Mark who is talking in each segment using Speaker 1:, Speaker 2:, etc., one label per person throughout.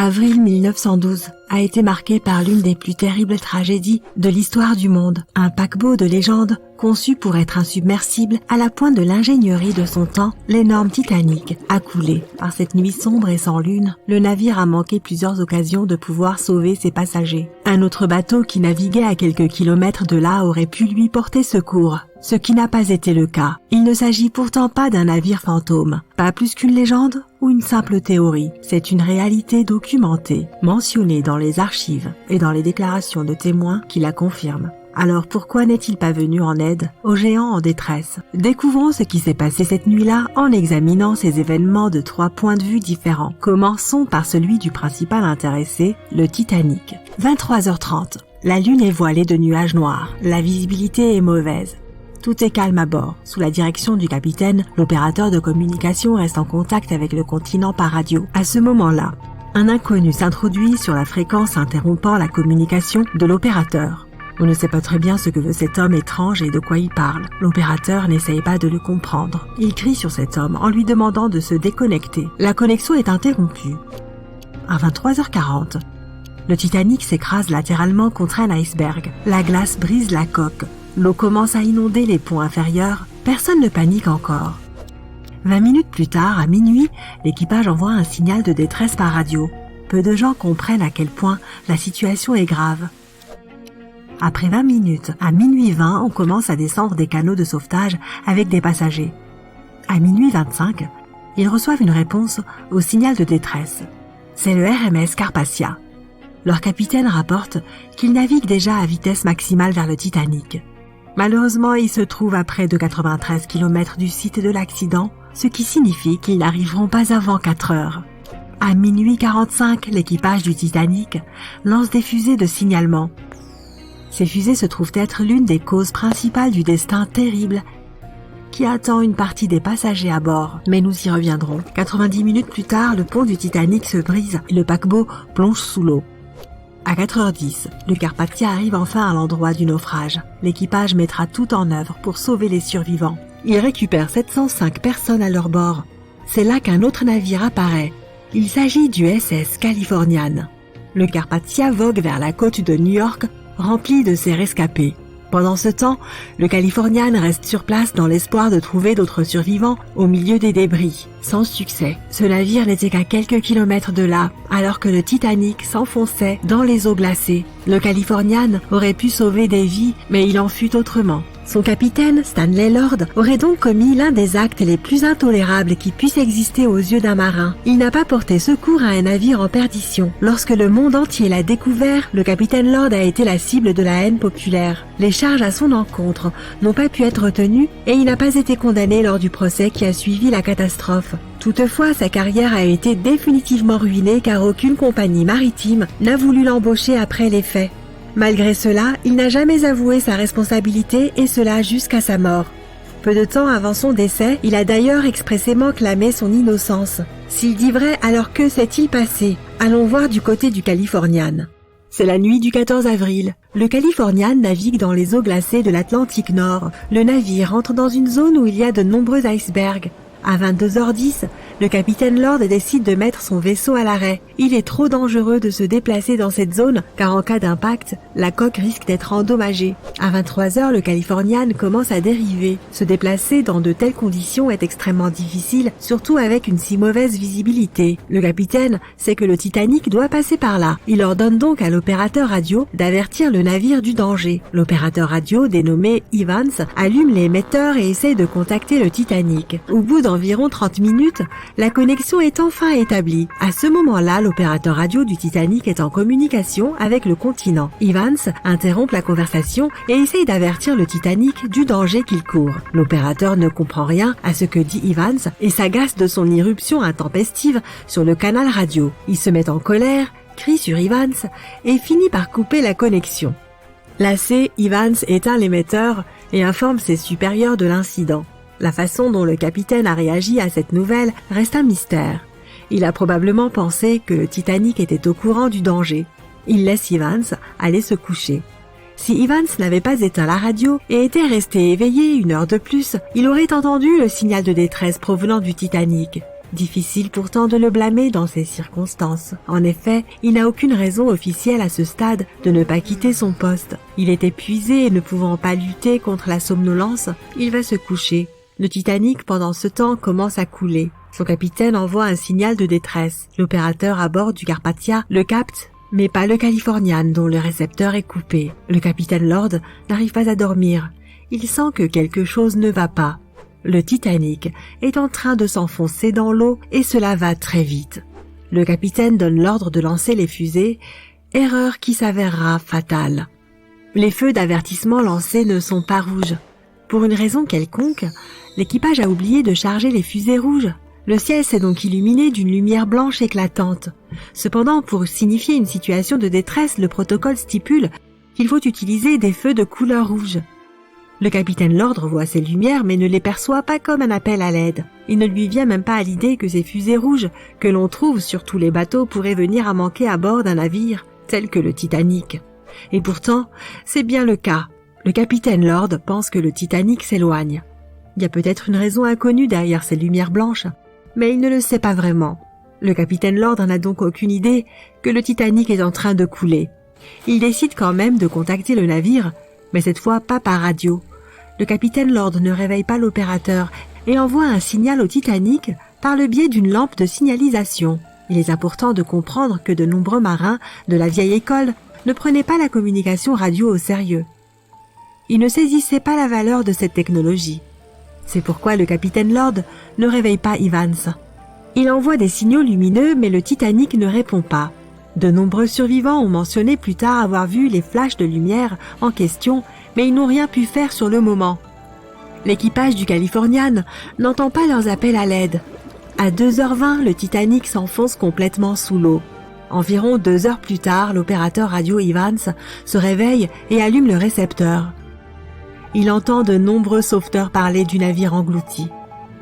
Speaker 1: Avril 1912 a été marqué par l'une des plus terribles tragédies de l'histoire du monde. Un paquebot de légende conçu pour être insubmersible à la pointe de l'ingénierie de son temps, l'énorme Titanic a coulé. Par cette nuit sombre et sans lune, le navire a manqué plusieurs occasions de pouvoir sauver ses passagers. Un autre bateau qui naviguait à quelques kilomètres de là aurait pu lui porter secours, ce qui n'a pas été le cas. Il ne s'agit pourtant pas d'un navire fantôme, pas plus qu'une légende ou une simple théorie. C'est une réalité documentée, mentionnée dans les archives et dans les déclarations de témoins qui la confirment. Alors pourquoi n'est-il pas venu en aide aux géants en détresse? Découvrons ce qui s'est passé cette nuit-là en examinant ces événements de 3 points de vue différents. Commençons par celui du principal intéressé, le Titanic. 23h30. La lune est voilée de nuages noirs. La visibilité est mauvaise. Tout est calme à bord. Sous la direction du capitaine, l'opérateur de communication reste en contact avec le continent par radio. À ce moment-là, un inconnu s'introduit sur la fréquence interrompant la communication de l'opérateur. On ne sait pas très bien ce que veut cet homme étrange et de quoi il parle. L'opérateur n'essaye pas de le comprendre. Il crie sur cet homme en lui demandant de se déconnecter. La connexion est interrompue. À 23h40, le Titanic s'écrase latéralement contre un iceberg. La glace brise la coque. L'eau commence à inonder les ponts inférieurs. Personne ne panique encore. 20 minutes plus tard, à minuit, l'équipage envoie un signal de détresse par radio. Peu de gens comprennent à quel point la situation est grave. Après 20 minutes, à minuit 20, on commence à descendre des canaux de sauvetage avec des passagers. À minuit 25, ils reçoivent une réponse au signal de détresse. C'est le RMS Carpathia. Leur capitaine rapporte qu'il navigue déjà à vitesse maximale vers le Titanic. Malheureusement, il se trouve à près de 93 km du site de l'accident, ce qui signifie qu'ils n'arriveront pas avant 4 heures. À minuit 45, l'équipage du Titanic lance des fusées de signalement. Ces fusées se trouvent être l'une des causes principales du destin terrible qui attend une partie des passagers à bord. Mais nous y reviendrons. 90 minutes plus tard, le pont du Titanic se brise et le paquebot plonge sous l'eau. À 4h10, le Carpathia arrive enfin à l'endroit du naufrage. L'équipage mettra tout en œuvre pour sauver les survivants. Ils récupèrent 705 personnes à leur bord. C'est là qu'un autre navire apparaît. Il s'agit du SS Californian. Le Carpathia vogue vers la côte de New York, rempli de ses rescapés. Pendant ce temps, le Californian reste sur place dans l'espoir de trouver d'autres survivants au milieu des débris. Sans succès, ce navire n'était qu'à quelques kilomètres de là, alors que le Titanic s'enfonçait dans les eaux glacées. Le Californian aurait pu sauver des vies, mais il en fut autrement. Son capitaine, Stanley Lord, aurait donc commis l'un des actes les plus intolérables qui puissent exister aux yeux d'un marin. Il n'a pas porté secours à un navire en perdition. Lorsque le monde entier l'a découvert, le capitaine Lord a été la cible de la haine populaire. Les charges à son encontre n'ont pas pu être retenues et il n'a pas été condamné lors du procès qui a suivi la catastrophe. Toutefois, sa carrière a été définitivement ruinée car aucune compagnie maritime n'a voulu l'embaucher après les faits. Malgré cela, il n'a jamais avoué sa responsabilité et cela jusqu'à sa mort. Peu de temps avant son décès, il a d'ailleurs expressément clamé son innocence. S'il dit vrai, alors que s'est-il passé? Allons voir du côté du Californian. C'est la nuit du 14 avril. Le Californian navigue dans les eaux glacées de l'Atlantique Nord. Le navire entre dans une zone où il y a de nombreux icebergs. À 22h10, le capitaine Lord décide de mettre son vaisseau à l'arrêt. Il est trop dangereux de se déplacer dans cette zone car en cas d'impact, la coque risque d'être endommagée. À 23h, le Californian commence à dériver. Se déplacer dans de telles conditions est extrêmement difficile, surtout avec une si mauvaise visibilité. Le capitaine sait que le Titanic doit passer par là. Il ordonne donc à l'opérateur radio d'avertir le navire du danger. L'opérateur radio, dénommé Evans, allume l'émetteur et essaie de contacter le Titanic. Au bout d'environ 30 minutes, la connexion est enfin établie. À ce moment-là, l'opérateur radio du Titanic est en communication avec le continent. Evans interrompt la conversation et essaye d'avertir le Titanic du danger qu'il court. L'opérateur ne comprend rien à ce que dit Evans et s'agace de son irruption intempestive sur le canal radio. Il se met en colère, crie sur Evans et finit par couper la connexion. Lassé, Evans éteint l'émetteur et informe ses supérieurs de l'incident. La façon dont le capitaine a réagi à cette nouvelle reste un mystère. Il a probablement pensé que le Titanic était au courant du danger. Il laisse Evans aller se coucher. Si Evans n'avait pas éteint la radio et était resté éveillé 1 heure de plus, il aurait entendu le signal de détresse provenant du Titanic. Difficile pourtant de le blâmer dans ces circonstances. En effet, il n'a aucune raison officielle à ce stade de ne pas quitter son poste. Il est épuisé et ne pouvant pas lutter contre la somnolence, il va se coucher. Le Titanic, pendant ce temps, commence à couler. Son capitaine envoie un signal de détresse. L'opérateur à bord du Carpathia le capte, mais pas le Californian dont le récepteur est coupé. Le capitaine Lord n'arrive pas à dormir. Il sent que quelque chose ne va pas. Le Titanic est en train de s'enfoncer dans l'eau et cela va très vite. Le capitaine donne l'ordre de lancer les fusées, erreur qui s'avérera fatale. Les feux d'avertissement lancés ne sont pas rouges. Pour une raison quelconque, l'équipage a oublié de charger les fusées rouges. Le ciel s'est donc illuminé d'une lumière blanche éclatante. Cependant, pour signifier une situation de détresse, le protocole stipule qu'il faut utiliser des feux de couleur rouge. Le capitaine Lord voit ces lumières mais ne les perçoit pas comme un appel à l'aide. Il ne lui vient même pas à l'idée que ces fusées rouges que l'on trouve sur tous les bateaux pourraient venir à manquer à bord d'un navire tel que le Titanic. Et pourtant, c'est bien le cas. Le capitaine Lord pense que le Titanic s'éloigne. Il y a peut-être une raison inconnue derrière ces lumières blanches, mais il ne le sait pas vraiment. Le capitaine Lord n'a donc aucune idée que le Titanic est en train de couler. Il décide quand même de contacter le navire, mais cette fois pas par radio. Le capitaine Lord ne réveille pas l'opérateur et envoie un signal au Titanic par le biais d'une lampe de signalisation. Il est important de comprendre que de nombreux marins de la vieille école ne prenaient pas la communication radio au sérieux. Ils ne saisissaient pas la valeur de cette technologie. C'est pourquoi le capitaine Lord ne réveille pas Evans. Il envoie des signaux lumineux mais le Titanic ne répond pas. De nombreux survivants ont mentionné plus tard avoir vu les flashs de lumière en question, mais ils n'ont rien pu faire sur le moment. L'équipage du Californian n'entend pas leurs appels à l'aide. À 2h20, le Titanic s'enfonce complètement sous l'eau. Environ 2 heures plus tard, l'opérateur radio Evans se réveille et allume le récepteur. Il entend de nombreux sauveteurs parler du navire englouti.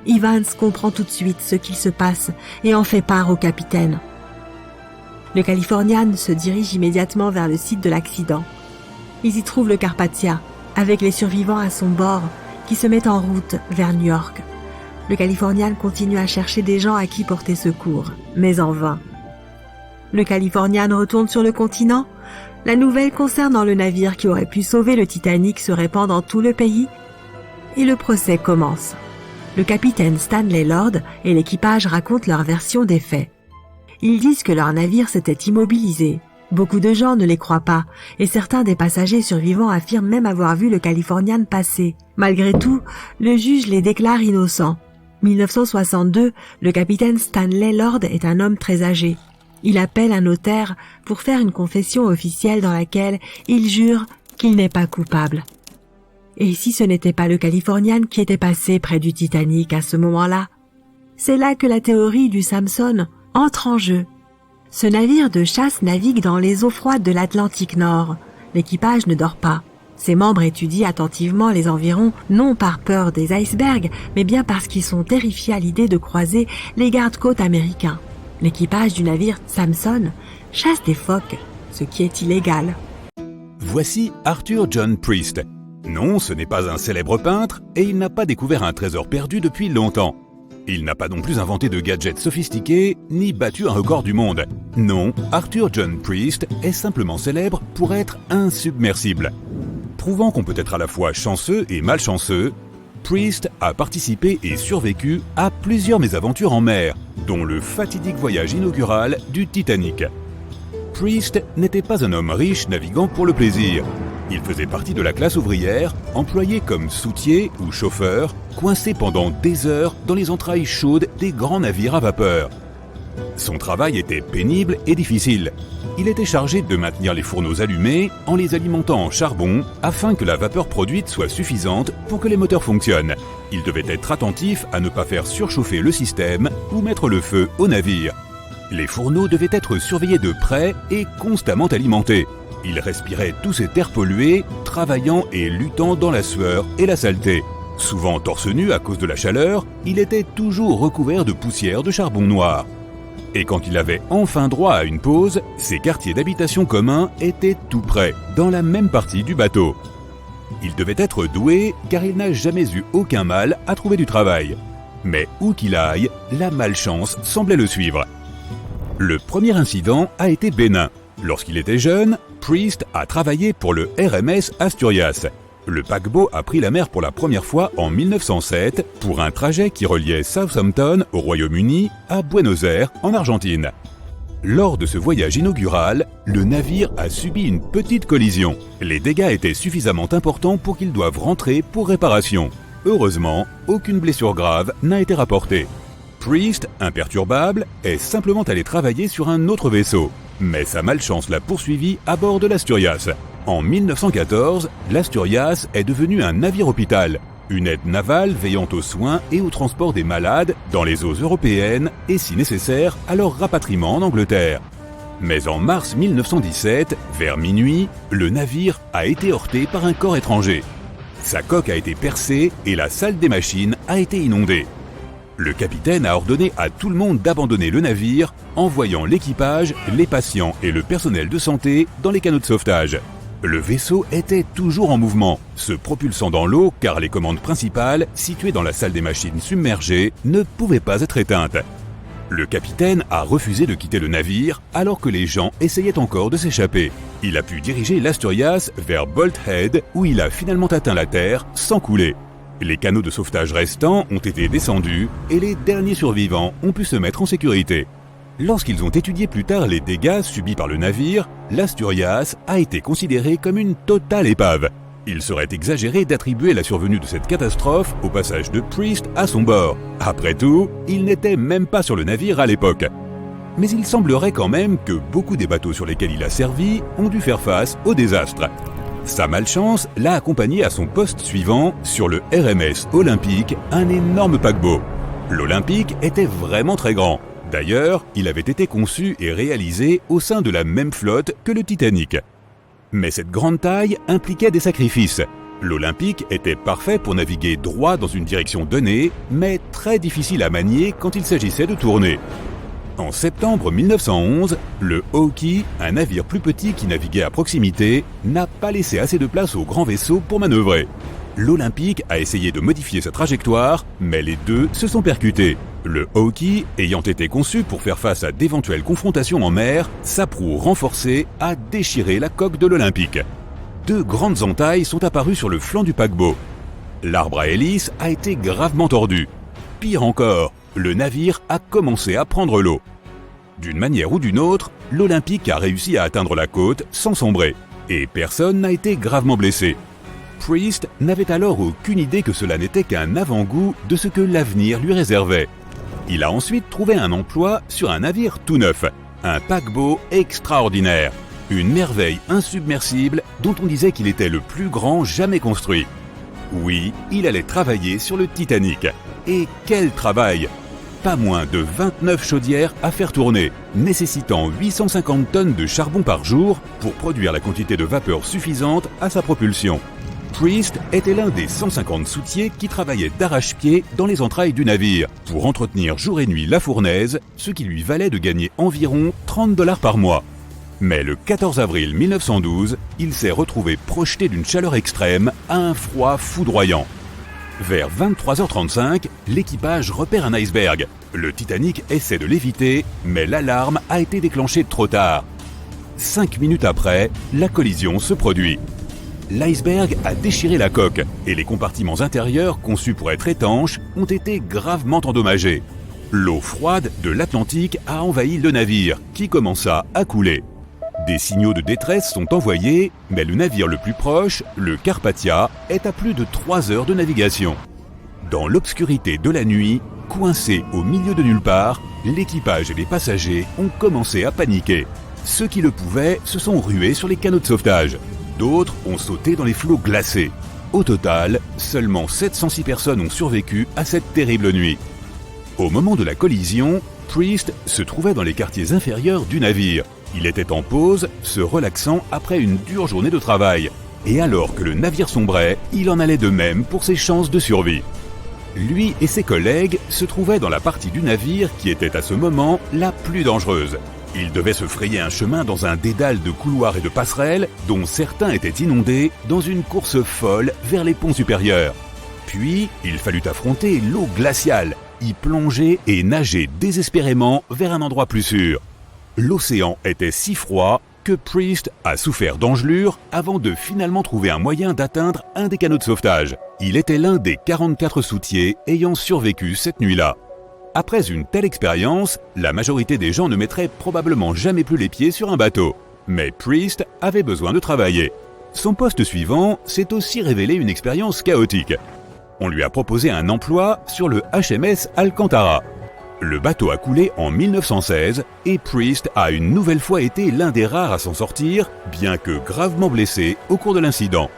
Speaker 1: Evans comprend tout de suite ce qu'il se passe et en fait part au capitaine. Le Californian se dirige immédiatement vers le site de l'accident. Ils y trouvent le Carpathia, avec les survivants à son bord, qui se met en route vers New York. Le Californian continue à chercher des gens à qui porter secours, mais en vain. Le Californian retourne sur le continent. La nouvelle concernant le navire qui aurait pu sauver le Titanic se répand dans tout le pays et le procès commence. Le capitaine Stanley Lord et l'équipage racontent leur version des faits. Ils disent que leur navire s'était immobilisé. Beaucoup de gens ne les croient pas et certains des passagers survivants affirment même avoir vu le Californian passer. Malgré tout, le juge les déclare innocents. 1962, le capitaine Stanley Lord est un homme très âgé. Il appelle un notaire pour faire une confession officielle dans laquelle il jure qu'il n'est pas coupable. Et si ce n'était pas le Californian qui était passé près du Titanic à ce moment-là? C'est là que la théorie du Samson entre en jeu. Ce navire de chasse navigue dans les eaux froides de l'Atlantique Nord. L'équipage ne dort pas. Ses membres étudient attentivement les environs, non par peur des icebergs, mais bien parce qu'ils sont terrifiés à l'idée de croiser les gardes-côtes américains. L'équipage du navire Samson chasse des phoques, ce qui est illégal.
Speaker 2: Voici Arthur John Priest. Non, ce n'est pas un célèbre peintre et il n'a pas découvert un trésor perdu depuis longtemps. Il n'a pas non plus inventé de gadgets sophistiqués ni battu un record du monde. Non, Arthur John Priest est simplement célèbre pour être insubmersible. Prouvant qu'on peut être à la fois chanceux et malchanceux, Priest a participé et survécu à plusieurs mésaventures en mer, dont le fatidique voyage inaugural du Titanic. Priest n'était pas un homme riche naviguant pour le plaisir. Il faisait partie de la classe ouvrière, employé comme soutier ou chauffeur, coincé pendant des heures dans les entrailles chaudes des grands navires à vapeur. Son travail était pénible et difficile. Il était chargé de maintenir les fourneaux allumés en les alimentant en charbon afin que la vapeur produite soit suffisante pour que les moteurs fonctionnent. Il devait être attentif à ne pas faire surchauffer le système ou mettre le feu au navire. Les fourneaux devaient être surveillés de près et constamment alimentés. Il respirait tous ces terres polluées, travaillant et luttant dans la sueur et la saleté. Souvent torse nu à cause de la chaleur, il était toujours recouvert de poussière de charbon noir. Et quand il avait enfin droit à une pause, ses quartiers d'habitation communs étaient tout près, dans la même partie du bateau. Il devait être doué car il n'a jamais eu aucun mal à trouver du travail. Mais où qu'il aille, la malchance semblait le suivre. Le premier incident a été bénin. Lorsqu'il était jeune, Priest a travaillé pour le RMS Asturias. Le paquebot a pris la mer pour la première fois en 1907 pour un trajet qui reliait Southampton au Royaume-Uni à Buenos Aires en Argentine. Lors de ce voyage inaugural, le navire a subi une petite collision. Les dégâts étaient suffisamment importants pour qu'ils doivent rentrer pour réparation. Heureusement, aucune blessure grave n'a été rapportée. Priest, imperturbable, est simplement allé travailler sur un autre vaisseau. Mais sa malchance l'a poursuivi à bord de l'Asturias. En 1914, l'Asturias est devenu un navire-hôpital, une aide navale veillant aux soins et au transport des malades dans les eaux européennes et, si nécessaire, à leur rapatriement en Angleterre. Mais en mars 1917, vers minuit, le navire a été heurté par un corps étranger. Sa coque a été percée et la salle des machines a été inondée. Le capitaine a ordonné à tout le monde d'abandonner le navire, envoyant l'équipage, les patients et le personnel de santé dans les canots de sauvetage. Le vaisseau était toujours en mouvement, se propulsant dans l'eau car les commandes principales, situées dans la salle des machines submergées, ne pouvaient pas être éteintes. Le capitaine a refusé de quitter le navire alors que les gens essayaient encore de s'échapper. Il a pu diriger l'Asturias vers Bolt Head où il a finalement atteint la terre sans couler. Les canots de sauvetage restants ont été descendus et les derniers survivants ont pu se mettre en sécurité. Lorsqu'ils ont étudié plus tard les dégâts subis par le navire, l'Asturias a été considéré comme une totale épave. Il serait exagéré d'attribuer la survenue de cette catastrophe au passage de Priest à son bord. Après tout, il n'était même pas sur le navire à l'époque. Mais il semblerait quand même que beaucoup des bateaux sur lesquels il a servi ont dû faire face au désastre. Sa malchance l'a accompagné à son poste suivant sur le RMS Olympique, un énorme paquebot. L'Olympique était vraiment très grand. D'ailleurs, il avait été conçu et réalisé au sein de la même flotte que le Titanic. Mais cette grande taille impliquait des sacrifices. L'Olympique était parfait pour naviguer droit dans une direction donnée, mais très difficile à manier quand il s'agissait de tourner. En septembre 1911, le Hawkey, un navire plus petit qui naviguait à proximité, n'a pas laissé assez de place au grand vaisseau pour manœuvrer. L'Olympique a essayé de modifier sa trajectoire, mais les deux se sont percutés. Le Hawkey, ayant été conçu pour faire face à d'éventuelles confrontations en mer, sa proue renforcée a déchiré la coque de l'Olympique. Deux grandes entailles sont apparues sur le flanc du paquebot. L'arbre à hélice a été gravement tordu. Pire encore, le navire a commencé à prendre l'eau. D'une manière ou d'une autre, l'Olympique a réussi à atteindre la côte sans sombrer, et personne n'a été gravement blessé. Priest n'avait alors aucune idée que cela n'était qu'un avant-goût de ce que l'avenir lui réservait. Il a ensuite trouvé un emploi sur un navire tout neuf, un paquebot extraordinaire, une merveille insubmersible dont on disait qu'il était le plus grand jamais construit. Oui, il allait travailler sur le Titanic. Et quel travail! Pas moins de 29 chaudières à faire tourner, nécessitant 850 tonnes de charbon par jour pour produire la quantité de vapeur suffisante à sa propulsion. Priest était l'un des 150 soutiers qui travaillaient d'arrache-pied dans les entrailles du navire pour entretenir jour et nuit la fournaise, ce qui lui valait de gagner environ $30 par mois. Mais le 14 avril 1912, il s'est retrouvé projeté d'une chaleur extrême à un froid foudroyant. Vers 23h35, l'équipage repère un iceberg. Le Titanic essaie de l'éviter, mais l'alarme a été déclenchée trop tard. 5 minutes après, la collision se produit. L'iceberg a déchiré la coque et les compartiments intérieurs conçus pour être étanches ont été gravement endommagés. L'eau froide de l'Atlantique a envahi le navire qui commença à couler. Des signaux de détresse sont envoyés, mais le navire le plus proche, le Carpathia, est à plus de 3 heures de navigation. Dans l'obscurité de la nuit, coincé au milieu de nulle part, l'équipage et les passagers ont commencé à paniquer. Ceux qui le pouvaient se sont rués sur les canots de sauvetage. D'autres ont sauté dans les flots glacés. Au total, seulement 706 personnes ont survécu à cette terrible nuit. Au moment de la collision, Priest se trouvait dans les quartiers inférieurs du navire. Il était en pause, se relaxant après une dure journée de travail. Et alors que le navire sombrait, il en allait de même pour ses chances de survie. Lui et ses collègues se trouvaient dans la partie du navire qui était à ce moment la plus dangereuse. Ils devaient se frayer un chemin dans un dédale de couloirs et de passerelles dont certains étaient inondés dans une course folle vers les ponts supérieurs. Puis, il fallut affronter l'eau glaciale. y plonger et nager désespérément vers un endroit plus sûr. L'océan était si froid que Priest a souffert d'engelures avant de finalement trouver un moyen d'atteindre un des canots de sauvetage. Il était l'un des 44 soutiers ayant survécu cette nuit-là. Après une telle expérience, la majorité des gens ne mettraient probablement jamais plus les pieds sur un bateau. Mais Priest avait besoin de travailler. Son poste suivant s'est aussi révélé une expérience chaotique. On lui a proposé un emploi sur le HMS Alcantara. Le bateau a coulé en 1916 et Priest a une nouvelle fois été l'un des rares à s'en sortir, bien que gravement blessé au cours de l'incident.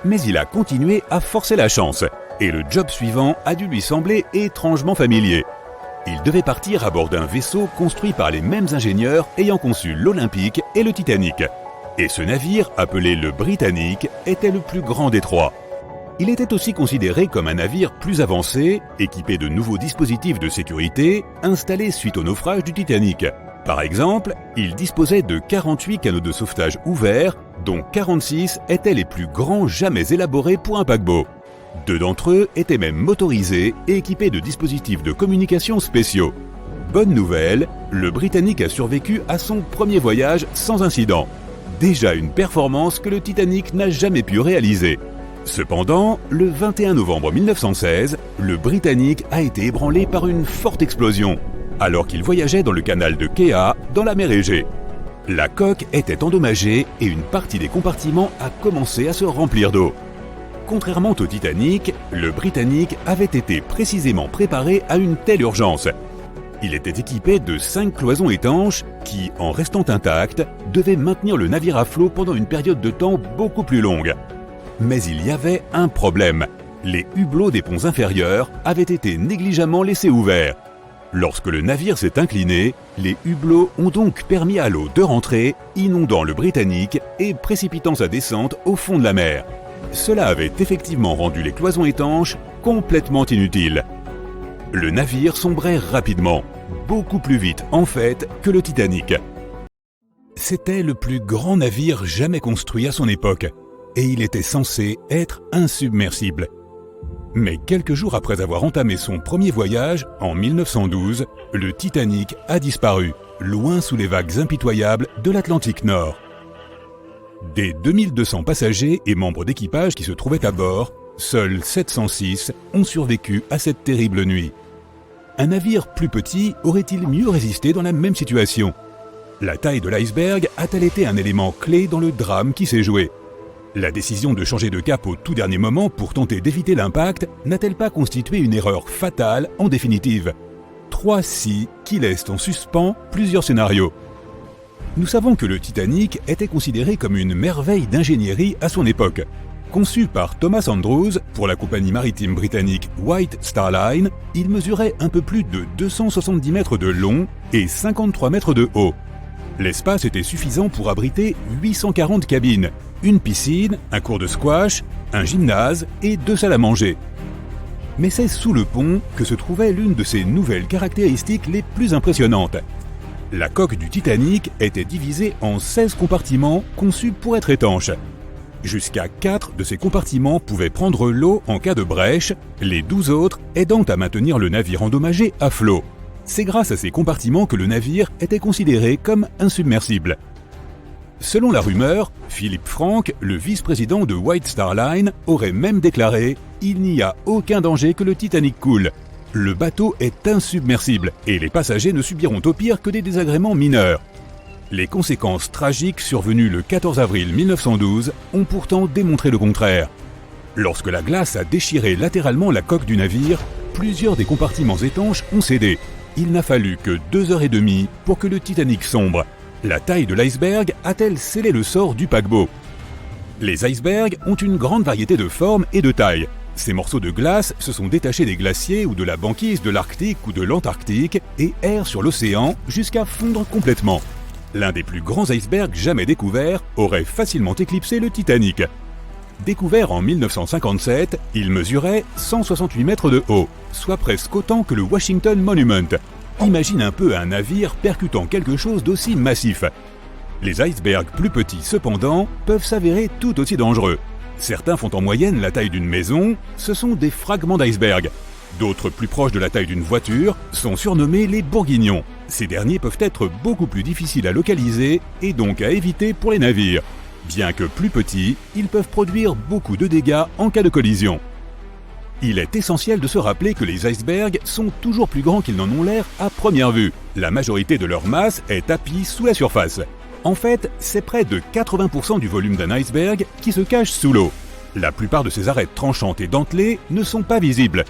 Speaker 2: Mais il a continué à forcer la chance et le job suivant a dû lui sembler étrangement familier. Il devait partir à bord d'un vaisseau construit par les mêmes ingénieurs ayant conçu l'Olympique et le Titanic. Et ce navire, appelé le Britannic, était le plus grand des trois. Il était aussi considéré comme un navire plus avancé, équipé de nouveaux dispositifs de sécurité installés suite au naufrage du Titanic. Par exemple, il disposait de 48 canots de sauvetage ouverts, dont 46 étaient les plus grands jamais élaborés pour un paquebot. 2 d'entre eux étaient même motorisés et équipés de dispositifs de communication spéciaux. Bonne nouvelle, le Britannic a survécu à son premier voyage sans incident. Déjà une performance que le Titanic n'a jamais pu réaliser. Cependant, le 21 novembre 1916, le Britannic a été ébranlé par une forte explosion, alors qu'il voyageait dans le canal de Kea, dans la mer Égée. La coque était endommagée et une partie des compartiments a commencé à se remplir d'eau. Contrairement au Titanic, le Britannic avait été précisément préparé à une telle urgence. Il était équipé de 5 cloisons étanches qui, en restant intactes, devaient maintenir le navire à flot pendant une période de temps beaucoup plus longue. Mais il y avait un problème. Les hublots des ponts inférieurs avaient été négligemment laissés ouverts. Lorsque le navire s'est incliné, les hublots ont donc permis à l'eau de rentrer, inondant le Britannic et précipitant sa descente au fond de la mer. Cela avait effectivement rendu les cloisons étanches complètement inutiles. Le navire sombrait rapidement, beaucoup plus vite en fait que le Titanic. C'était le plus grand navire jamais construit à son époque, et il était censé être insubmersible. Mais quelques jours après avoir entamé son premier voyage, en 1912, le Titanic a disparu, loin sous les vagues impitoyables de l'Atlantique Nord. Des 2200 passagers et membres d'équipage qui se trouvaient à bord, seuls 706 ont survécu à cette terrible nuit. Un navire plus petit aurait-il mieux résisté dans la même situation? La taille de l'iceberg a-t-elle été un élément clé dans le drame qui s'est joué? La décision de changer de cap au tout dernier moment pour tenter d'éviter l'impact n'a-t-elle pas constitué une erreur fatale en définitive? 3 si qui laissent en suspens plusieurs scénarios. Nous savons que le Titanic était considéré comme une merveille d'ingénierie à son époque. Conçu par Thomas Andrews pour la compagnie maritime britannique White Star Line, il mesurait un peu plus de 270 mètres de long et 53 mètres de haut. L'espace était suffisant pour abriter 840 cabines, une piscine, un court de squash, un gymnase et 2 salles à manger. Mais c'est sous le pont que se trouvait l'une de ses nouvelles caractéristiques les plus impressionnantes. La coque du Titanic était divisée en 16 compartiments conçus pour être étanches. Jusqu'à 4 de ces compartiments pouvaient prendre l'eau en cas de brèche, les 12 autres aidant à maintenir le navire endommagé à flot. C'est grâce à ces compartiments que le navire était considéré comme insubmersible. Selon la rumeur, Philippe Franck, le vice-président de White Star Line, aurait même déclaré « Il n'y a aucun danger que le Titanic coule. Le bateau est insubmersible et les passagers ne subiront au pire que des désagréments mineurs. » Les conséquences tragiques survenues le 14 avril 1912 ont pourtant démontré le contraire. Lorsque la glace a déchiré latéralement la coque du navire, plusieurs des compartiments étanches ont cédé. Il n'a fallu que 2h30 pour que le Titanic sombre. La taille de l'iceberg a-t-elle scellé le sort du paquebot? Les icebergs ont une grande variété de formes et de tailles. Ces morceaux de glace se sont détachés des glaciers ou de la banquise de l'Arctique ou de l'Antarctique et errent sur l'océan jusqu'à fondre complètement. L'un des plus grands icebergs jamais découverts aurait facilement éclipsé le Titanic. Découvert en 1957, il mesurait 168 mètres de haut, soit presque autant que le Washington Monument. Imagine un peu un navire percutant quelque chose d'aussi massif. Les icebergs plus petits, cependant, peuvent s'avérer tout aussi dangereux. Certains font en moyenne la taille d'une maison, ce sont des fragments d'iceberg. Mais les icebergs plus grands, comme le Titanic, peuvent atteindre jusqu'à 1 km. Ils D'autres plus proches de la taille d'une voiture sont surnommés les bourguignons. Ces derniers peuvent être beaucoup plus difficiles à localiser et donc à éviter pour les navires. Bien que plus petits, ils peuvent produire beaucoup de dégâts en cas de collision. Il est essentiel de se rappeler que les icebergs sont toujours plus grands qu'ils n'en ont l'air à première vue. La majorité de leur masse est tapie sous la surface. En fait, c'est près de 80% du volume d'un iceberg qui se cache sous l'eau. La plupart de ces arêtes tranchantes et dentelées ne sont pas visibles.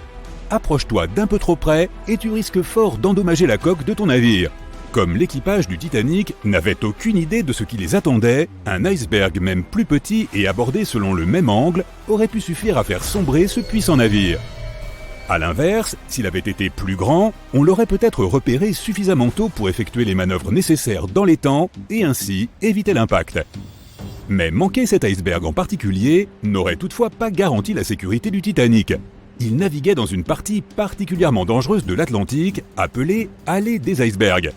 Speaker 2: Approche-toi d'un peu trop près et tu risques fort d'endommager la coque de ton navire. Comme l'équipage du Titanic n'avait aucune idée de ce qui les attendait, un iceberg même plus petit et abordé selon le même angle aurait pu suffire à faire sombrer ce puissant navire. A l'inverse, s'il avait été plus grand, on l'aurait peut-être repéré suffisamment tôt pour effectuer les manœuvres nécessaires dans les temps et ainsi éviter l'impact. Mais manquer cet iceberg en particulier n'aurait toutefois pas garanti la sécurité du Titanic. Il naviguait dans une partie particulièrement dangereuse de l'Atlantique, appelée Allée des icebergs.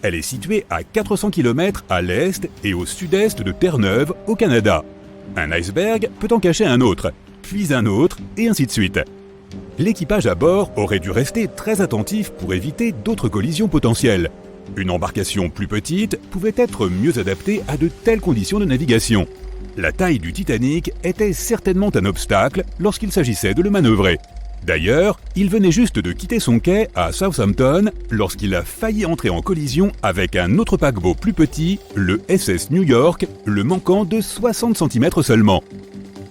Speaker 2: Elle est située à 400 km à l'est et au sud-est de Terre-Neuve, au Canada. Un iceberg peut en cacher un autre, puis un autre, et ainsi de suite. L'équipage à bord aurait dû rester très attentif pour éviter d'autres collisions potentielles. Une embarcation plus petite pouvait être mieux adaptée à de telles conditions de navigation. La taille du Titanic était certainement un obstacle lorsqu'il s'agissait de le manœuvrer. D'ailleurs, il venait juste de quitter son quai à Southampton lorsqu'il a failli entrer en collision avec un autre paquebot plus petit, le SS New York, le manquant de 60 cm seulement.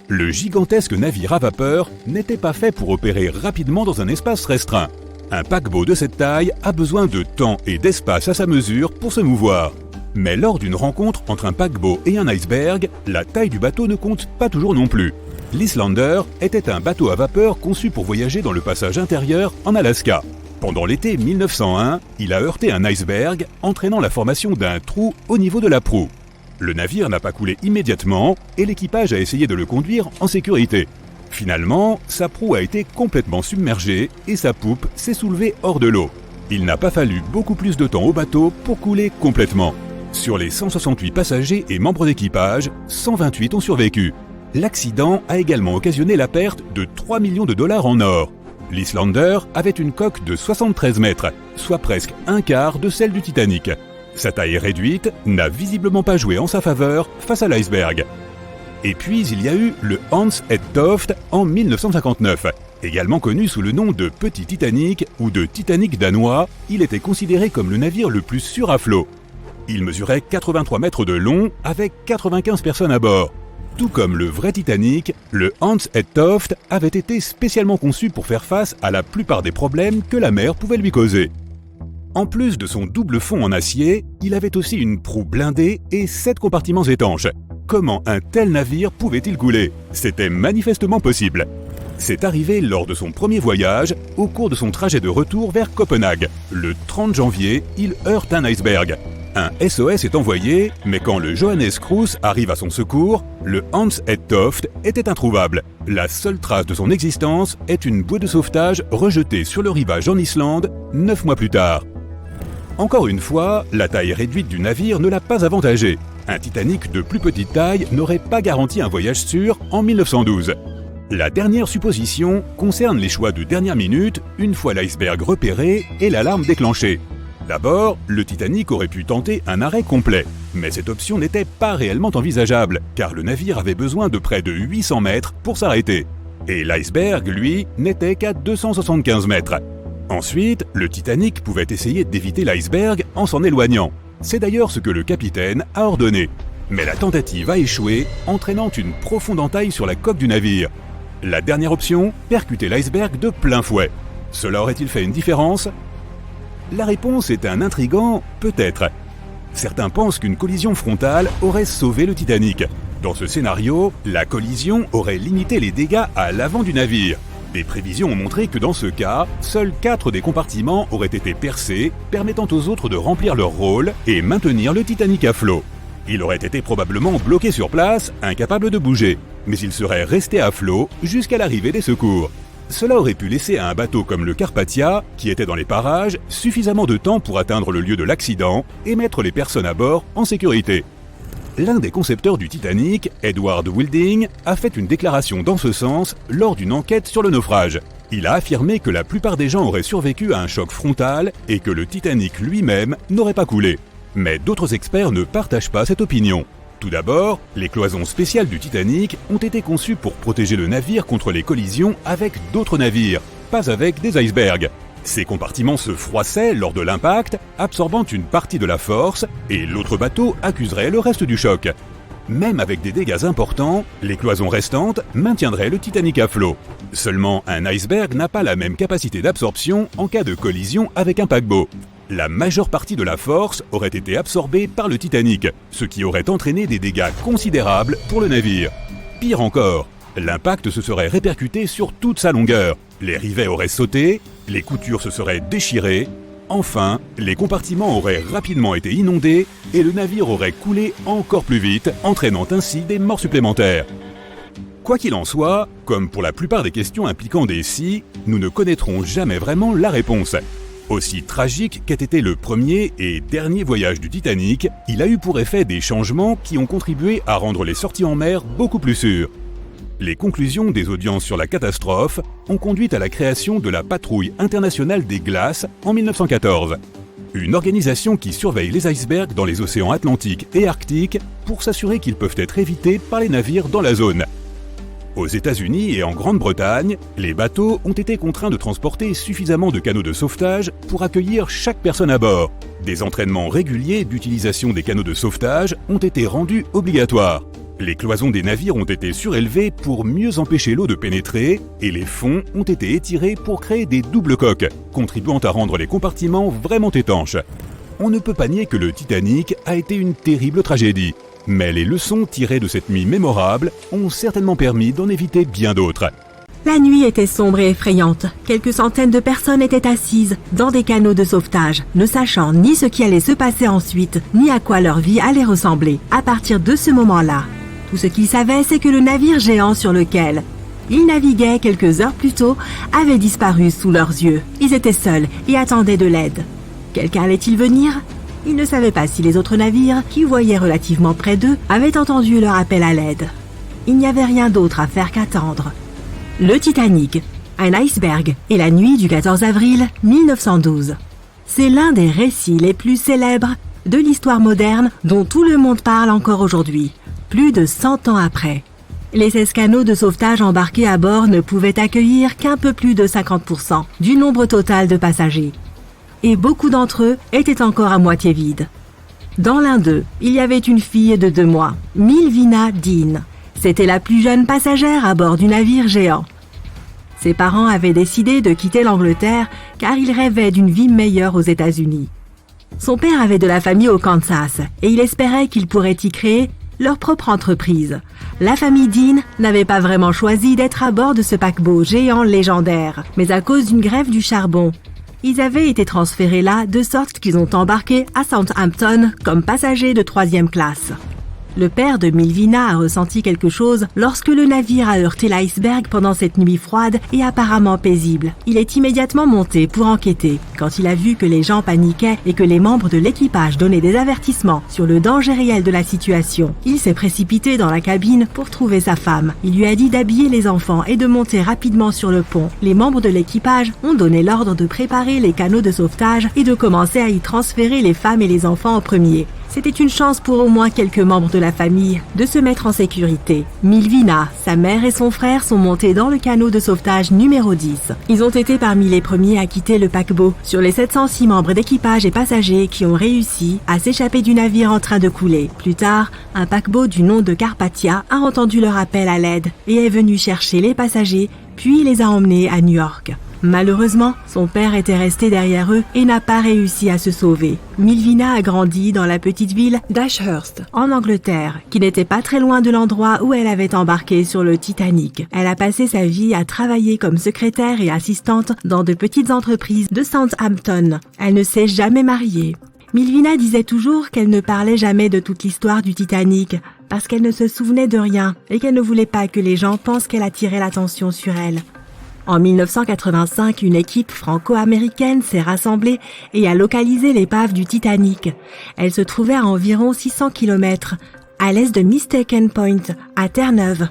Speaker 2: Le gigantesque navire à vapeur n'était pas fait pour opérer rapidement dans un espace restreint. Un paquebot de cette taille a besoin de temps et d'espace à sa mesure pour se mouvoir. Mais lors d'une rencontre entre un paquebot et un iceberg, la taille du bateau ne compte pas toujours non plus. L'Islander était un bateau à vapeur conçu pour voyager dans le passage intérieur en Alaska. Pendant l'été 1901, il a heurté un iceberg, entraînant la formation d'un trou au niveau de la proue. Le navire n'a pas coulé immédiatement et l'équipage a essayé de le conduire en sécurité. Finalement, sa proue a été complètement submergée et sa poupe s'est soulevée hors de l'eau. Il n'a pas fallu beaucoup plus de temps au bateau pour couler complètement. Sur les 168 passagers et membres d'équipage, 128 ont survécu. L'accident a également occasionné la perte de 3 millions de dollars en or. L'Islander avait une coque de 73 mètres, soit presque un quart de celle du Titanic. Sa taille réduite n'a visiblement pas joué en sa faveur face à l'iceberg. Et puis il y a eu le Hans et Toft en 1959. Également connu sous le nom de Petit Titanic ou de Titanic danois, il était considéré comme le navire le plus sûr à flot. Il mesurait 83 mètres de long avec 95 personnes à bord. Tout comme le vrai Titanic, le Hans et Toft avait été spécialement conçu pour faire face à la plupart des problèmes que la mer pouvait lui causer. En plus de son double fond en acier, il avait aussi une proue blindée et 7 compartiments étanches. Comment un tel navire pouvait-il couler? C'était manifestement possible. C'est arrivé lors de son premier voyage, au cours de son trajet de retour vers Copenhague. Le 30 janvier, il heurte un iceberg. Un SOS est envoyé, mais quand le Johannes Cruz arrive à son secours, le Hans et Toft était introuvable. La seule trace de son existence est une bouée de sauvetage rejetée sur le rivage en Islande 9 mois plus tard. Encore une fois, la taille réduite du navire ne l'a pas avantagé. Un Titanic de plus petite taille n'aurait pas garanti un voyage sûr en 1912. La dernière supposition concerne les choix de dernière minute une fois l'iceberg repéré et l'alarme déclenchée. D'abord, le Titanic aurait pu tenter un arrêt complet, mais cette option n'était pas réellement envisageable, car le navire avait besoin de près de 800 mètres pour s'arrêter. Et l'iceberg, lui, n'était qu'à 275 mètres. Ensuite, le Titanic pouvait essayer d'éviter l'iceberg en s'en éloignant. C'est d'ailleurs ce que le capitaine a ordonné. Mais la tentative a échoué, entraînant une profonde entaille sur la coque du navire. La dernière option, percuter l'iceberg de plein fouet. Cela aurait-il fait une différence ? La réponse est un intrigant « peut-être ». Certains pensent qu'une collision frontale aurait sauvé le Titanic. Dans ce scénario, la collision aurait limité les dégâts à l'avant du navire. Des prévisions ont montré que dans ce cas, seuls 4 des compartiments auraient été percés, permettant aux autres de remplir leur rôle et maintenir le Titanic à flot. Il aurait été probablement bloqué sur place, incapable de bouger, mais il serait resté à flot jusqu'à l'arrivée des secours. Cela aurait pu laisser à un bateau comme le Carpathia, qui était dans les parages, suffisamment de temps pour atteindre le lieu de l'accident et mettre les personnes à bord en sécurité. L'un des concepteurs du Titanic, Edward Wilding, a fait une déclaration dans ce sens lors d'une enquête sur le naufrage. Il a affirmé que la plupart des gens auraient survécu à un choc frontal et que le Titanic lui-même n'aurait pas coulé. Mais d'autres experts ne partagent pas cette opinion. Tout d'abord, les cloisons spéciales du Titanic ont été conçues pour protéger le navire contre les collisions avec d'autres navires, pas avec des icebergs. Ces compartiments se froissaient lors de l'impact, absorbant une partie de la force, et l'autre bateau accuserait le reste du choc. Même avec des dégâts importants, les cloisons restantes maintiendraient le Titanic à flot. Seulement, un iceberg n'a pas la même capacité d'absorption en cas de collision avec un paquebot. La majeure partie de la force aurait été absorbée par le Titanic, ce qui aurait entraîné des dégâts considérables pour le navire. Pire encore, l'impact se serait répercuté sur toute sa longueur. Les rivets auraient sauté, les coutures se seraient déchirées. Enfin, les compartiments auraient rapidement été inondés et le navire aurait coulé encore plus vite, entraînant ainsi des morts supplémentaires. Quoi qu'il en soit, comme pour la plupart des questions impliquant des si, nous ne connaîtrons jamais vraiment la réponse. Aussi tragique qu'ait été le premier et dernier voyage du Titanic, il a eu pour effet des changements qui ont contribué à rendre les sorties en mer beaucoup plus sûres. Les conclusions des audiences sur la catastrophe ont conduit à la création de la Patrouille internationale des glaces en 1914. Une organisation qui surveille les icebergs dans les océans Atlantique et Arctique pour s'assurer qu'ils peuvent être évités par les navires dans la zone. Aux États-Unis et en Grande-Bretagne, les bateaux ont été contraints de transporter suffisamment de canaux de sauvetage pour accueillir chaque personne à bord. Des entraînements réguliers d'utilisation des canaux de sauvetage ont été rendus obligatoires. Les cloisons des navires ont été surélevées pour mieux empêcher l'eau de pénétrer et les fonds ont été étirés pour créer des doubles coques, contribuant à rendre les compartiments vraiment étanches. On ne peut pas nier que le Titanic a été une terrible tragédie, mais les leçons tirées de cette nuit mémorable ont certainement permis d'en éviter bien d'autres.
Speaker 1: La nuit était sombre et effrayante. Quelques centaines de personnes étaient assises dans des canots de sauvetage, ne sachant ni ce qui allait se passer ensuite, ni à quoi leur vie allait ressembler. À partir de ce moment-là, tout ce qu'ils savaient, c'est que le navire géant sur lequel ils naviguaient quelques heures plus tôt avait disparu sous leurs yeux. Ils étaient seuls et attendaient de l'aide. Quelqu'un allait-il venir ? Ils ne savaient pas si les autres navires, qui voyaient relativement près d'eux, avaient entendu leur appel à l'aide. Il n'y avait rien d'autre à faire qu'attendre. Le Titanic, un iceberg et la nuit du 14 avril 1912. C'est l'un des récits les plus célèbres de l'histoire moderne dont tout le monde parle encore aujourd'hui, plus de 100 ans après. Les 16 canots de sauvetage embarqués à bord ne pouvaient accueillir qu'un peu plus de 50% du nombre total de passagers. Et beaucoup d'entre eux étaient encore à moitié vides. Dans l'un d'eux, il y avait une fille de 2 mois, Milvina Dean. C'était la plus jeune passagère à bord du navire géant. Ses parents avaient décidé de quitter l'Angleterre car ils rêvaient d'une vie meilleure aux États-Unis. Son père avait de la famille au Kansas et il espérait qu'ils pourraient y créer leur propre entreprise. La famille Dean n'avait pas vraiment choisi d'être à bord de ce paquebot géant légendaire, mais à cause d'une grève du charbon, ils avaient été transférés là de sorte qu'ils ont embarqué à Southampton comme passagers de 3e classe. Le père de Milvina a ressenti quelque chose lorsque le navire a heurté l'iceberg pendant cette nuit froide et apparemment paisible. Il est immédiatement monté pour enquêter. Quand il a vu que les gens paniquaient et que les membres de l'équipage donnaient des avertissements sur le danger réel de la situation, il s'est précipité dans la cabine pour trouver sa femme. Il lui a dit d'habiller les enfants et de monter rapidement sur le pont. Les membres de l'équipage ont donné l'ordre de préparer les canots de sauvetage et de commencer à y transférer les femmes et les enfants en premier. C'était une chance pour au moins quelques membres de la famille de se mettre en sécurité. Milvina, sa mère et son frère sont montés dans le canot de sauvetage numéro 10. Ils ont été parmi les premiers à quitter le paquebot sur les 706 membres d'équipage et passagers qui ont réussi à s'échapper du navire en train de couler. Plus tard, un paquebot du nom de Carpathia a entendu leur appel à l'aide et est venu chercher les passagers puis les a emmenés à New York. Malheureusement, son père était resté derrière eux et n'a pas réussi à se sauver. Milvina a grandi dans la petite ville d'Ashurst, en Angleterre, qui n'était pas très loin de l'endroit où elle avait embarqué sur le Titanic. Elle a passé sa vie à travailler comme secrétaire et assistante dans de petites entreprises de Southampton. Elle ne s'est jamais mariée. Milvina disait toujours qu'elle ne parlait jamais de toute l'histoire du Titanic parce qu'elle ne se souvenait de rien et qu'elle ne voulait pas que les gens pensent qu'elle attirait l'attention sur elle. En 1985, une équipe franco-américaine s'est rassemblée et a localisé l'épave du Titanic. Elle se trouvait à environ 600 km à l'est de Mistaken Point, à Terre-Neuve.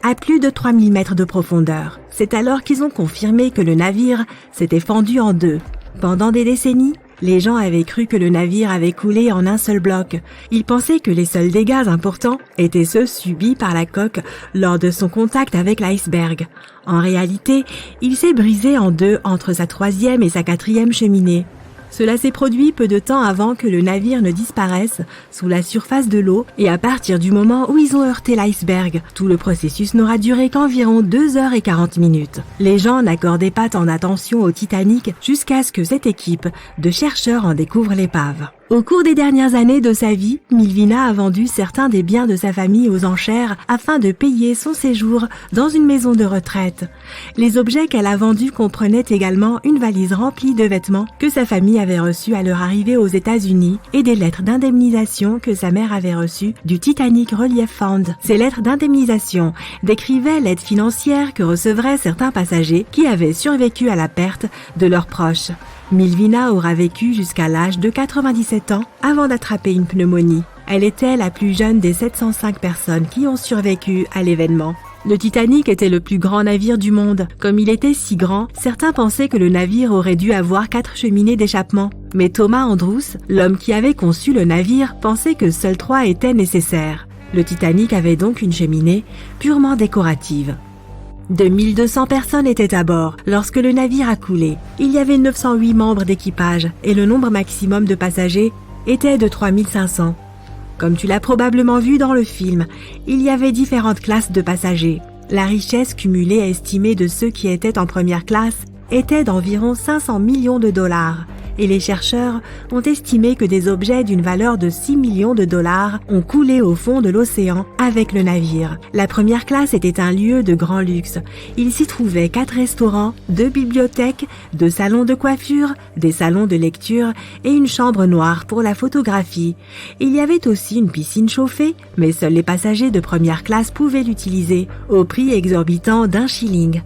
Speaker 1: à plus de 3000 mètres de profondeur. C'est alors qu'ils ont confirmé que le navire s'était fendu en deux. Pendant des décennies, les gens avaient cru que le navire avait coulé en un seul bloc. Ils pensaient que les seuls dégâts importants étaient ceux subis par la coque lors de son contact avec l'iceberg. En réalité, il s'est brisé en deux entre sa 3e et sa 4e cheminée. Cela s'est produit peu de temps avant que le navire ne disparaisse sous la surface de l'eau et à partir du moment où ils ont heurté l'iceberg. Tout le processus n'aura duré qu'environ 2h40. Les gens n'accordaient pas tant d'attention au Titanic jusqu'à ce que cette équipe de chercheurs en découvre l'épave. Au cours des dernières années de sa vie, Milvina a vendu certains des biens de sa famille aux enchères afin de payer son séjour dans une maison de retraite. Les objets qu'elle a vendus comprenaient également une valise remplie de vêtements que sa famille avait reçus à leur arrivée aux États-Unis et des lettres d'indemnisation que sa mère avait reçues du Titanic Relief Fund. Ces lettres d'indemnisation décrivaient l'aide financière que recevraient certains passagers qui avaient survécu à la perte de leurs proches. Milvina aura vécu jusqu'à l'âge de 97 ans avant d'attraper une pneumonie. Elle était la plus jeune des 705 personnes qui ont survécu à l'événement. Le Titanic était le plus grand navire du monde. Comme il était si grand, certains pensaient que le navire aurait dû avoir 4 cheminées d'échappement. Mais Thomas Andrews, l'homme qui avait conçu le navire, pensait que seules 3 étaient nécessaires. Le Titanic avait donc une cheminée purement décorative. 2200 personnes étaient à bord lorsque le navire a coulé. Il y avait 908 membres d'équipage et le nombre maximum de passagers était de 3500. Comme tu l'as probablement vu dans le film, il y avait différentes classes de passagers. La richesse cumulée estimée de ceux qui étaient en première classe était d'environ 500 millions de dollars. Et les chercheurs ont estimé que des objets d'une valeur de 6 millions de dollars ont coulé au fond de l'océan avec le navire. La première classe était un lieu de grand luxe. Il s'y trouvait 4 restaurants, 2 bibliothèques, 2 salons de coiffure, des salons de lecture et une chambre noire pour la photographie. Il y avait aussi une piscine chauffée, mais seuls les passagers de première classe pouvaient l'utiliser, au prix exorbitant d'1 shilling.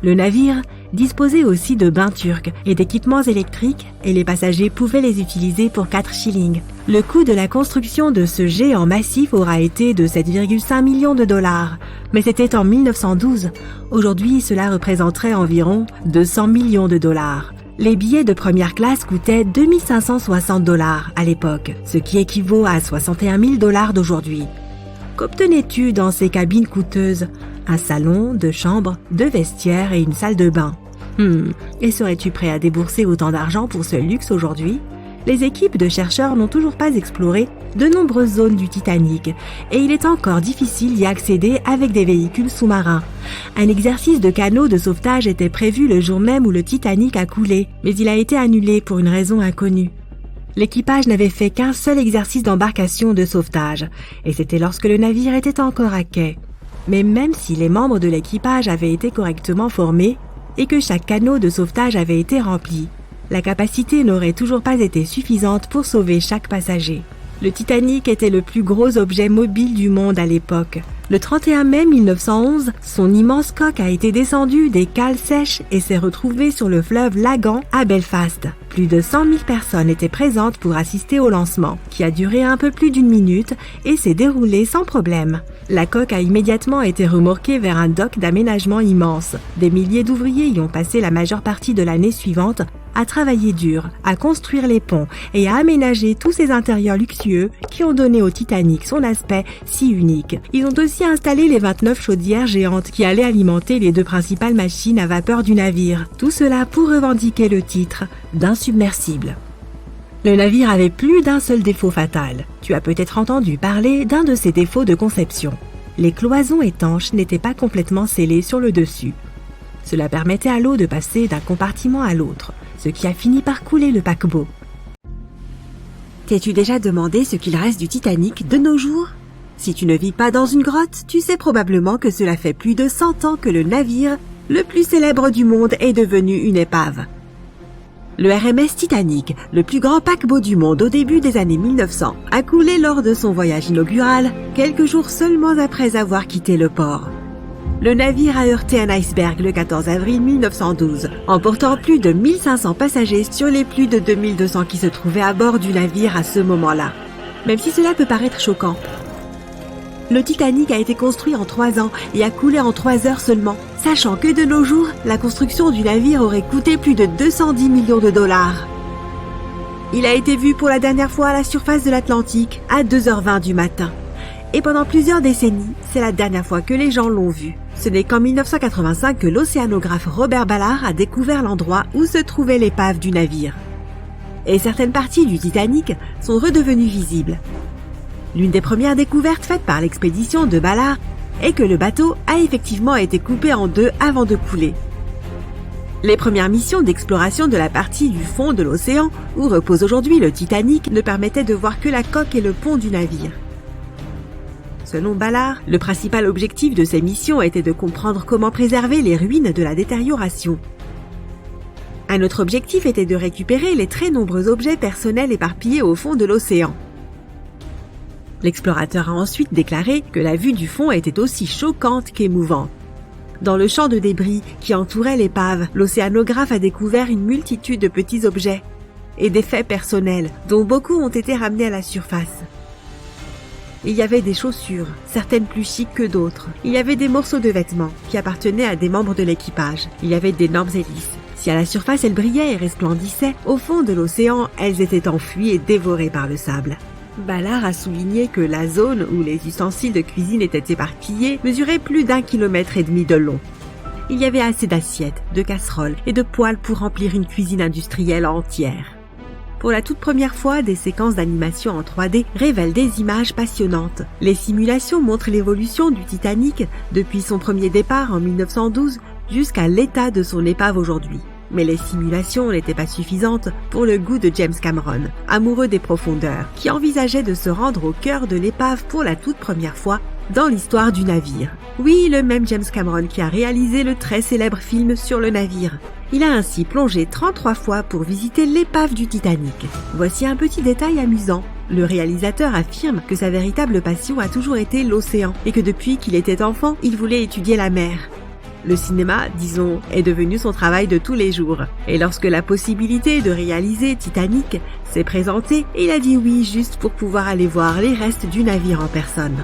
Speaker 1: Le navire disposait aussi de bains turcs et d'équipements électriques et les passagers pouvaient les utiliser pour 4 shillings. Le coût de la construction de ce géant massif aura été de 7,5 millions de dollars, mais c'était en 1912. Aujourd'hui, cela représenterait environ 200 millions de dollars. Les billets de première classe coûtaient 2560 dollars à l'époque, ce qui équivaut à 61 000 dollars d'aujourd'hui. Qu'obtenais-tu dans ces cabines coûteuses ? Un salon, 2 chambres, 2 vestiaires et une salle de bain. Et serais-tu prêt à débourser autant d'argent pour ce luxe aujourd'hui ? Les équipes de chercheurs n'ont toujours pas exploré de nombreuses zones du Titanic et il est encore difficile d'y accéder avec des véhicules sous-marins. Un exercice de canot de sauvetage était prévu le jour même où le Titanic a coulé, mais il a été annulé pour une raison inconnue. L'équipage n'avait fait qu'un seul exercice d'embarcation de sauvetage, et c'était lorsque le navire était encore à quai. Mais même si les membres de l'équipage avaient été correctement formés et que chaque canot de sauvetage avait été rempli, la capacité n'aurait toujours pas été suffisante pour sauver chaque passager. Le Titanic était le plus gros objet mobile du monde à l'époque. Le 31 mai 1911, son immense coque a été descendue des cales sèches et s'est retrouvée sur le fleuve Lagan à Belfast. Plus de 100 000 personnes étaient présentes pour assister au lancement, qui a duré un peu plus d'1 minute et s'est déroulé sans problème. La coque a immédiatement été remorquée vers un dock d'aménagement immense. Des milliers d'ouvriers y ont passé la majeure partie de l'année suivante à travailler dur, à construire les ponts et à aménager tous ces intérieurs luxueux qui ont donné au Titanic son aspect si unique. Ils ont aussi installé les 29 chaudières géantes qui allaient alimenter les 2 principales machines à vapeur du navire. Tout cela pour revendiquer le titre d'insubmersible. Le navire avait plus d'un seul défaut fatal. Tu as peut-être entendu parler d'un de ses défauts de conception. Les cloisons étanches n'étaient pas complètement scellées sur le dessus. Cela permettait à l'eau de passer d'un compartiment à l'autre, ce qui a fini par couler le paquebot. T'es-tu déjà demandé ce qu'il reste du Titanic de nos jours ? Si tu ne vis pas dans une grotte, tu sais probablement que cela fait plus de 100 ans que le navire, le plus célèbre du monde, est devenu une épave. Le RMS Titanic, le plus grand paquebot du monde au début des années 1900, a coulé lors de son voyage inaugural, quelques jours seulement après avoir quitté le port. Le navire a heurté un iceberg le 14 avril 1912, emportant plus de 1500 passagers sur les plus de 2200 qui se trouvaient à bord du navire à ce moment-là. Même si cela peut paraître choquant, Le Titanic a été construit en 3 ans et a coulé en 3 heures seulement, sachant que de nos jours, la construction du navire aurait coûté plus de 210 millions de dollars. Il a été vu pour la dernière fois à la surface de l'Atlantique à 2h20 du matin. Et pendant plusieurs décennies, c'est la dernière fois que les gens l'ont vu. Ce n'est qu'en 1985 que l'océanographe Robert Ballard a découvert l'endroit où se trouvait l'épave du navire. Et certaines parties du Titanic sont redevenues visibles. L'une des premières découvertes faites par l'expédition de Ballard est que le bateau a effectivement été coupé en 2 avant de couler. Les premières missions d'exploration de la partie du fond de l'océan où repose aujourd'hui le Titanic ne permettaient de voir que la coque et le pont du navire. Selon Ballard, le principal objectif de ces missions était de comprendre comment préserver les ruines de la détérioration. Un autre objectif était de récupérer les très nombreux objets personnels éparpillés au fond de l'océan. L'explorateur a ensuite déclaré que la vue du fond était aussi choquante qu'émouvante. Dans le champ de débris qui entourait l'épave, l'océanographe a découvert une multitude de petits objets et des faits personnels, dont beaucoup ont été ramenés à la surface. Il y avait des chaussures, certaines plus chics que d'autres. Il y avait des morceaux de vêtements qui appartenaient à des membres de l'équipage. Il y avait d'énormes hélices. Si à la surface elles brillaient et resplendissaient, au fond de l'océan, elles étaient enfuies et dévorées par le sable. Ballard a souligné que la zone où les ustensiles de cuisine étaient éparpillés mesurait plus d'1,5 km de long. Il y avait assez d'assiettes, de casseroles et de poêles pour remplir une cuisine industrielle entière. Pour la toute première fois, des séquences d'animation en 3D révèlent des images passionnantes. Les simulations montrent l'évolution du Titanic depuis son premier départ en 1912 jusqu'à l'état de son épave aujourd'hui. Mais les simulations n'étaient pas suffisantes pour le goût de James Cameron, amoureux des profondeurs, qui envisageait de se rendre au cœur de l'épave pour la toute première fois dans l'histoire du navire. Oui, le même James Cameron qui a réalisé le très célèbre film sur le navire. Il a ainsi plongé 33 fois pour visiter l'épave du Titanic. Voici un petit détail amusant. Le réalisateur affirme que sa véritable passion a toujours été l'océan et que depuis qu'il était enfant, il voulait étudier la mer. Le cinéma, disons, est devenu son travail de tous les jours. Et lorsque la possibilité de réaliser Titanic s'est présentée, il a dit oui juste pour pouvoir aller voir les restes du navire en personne.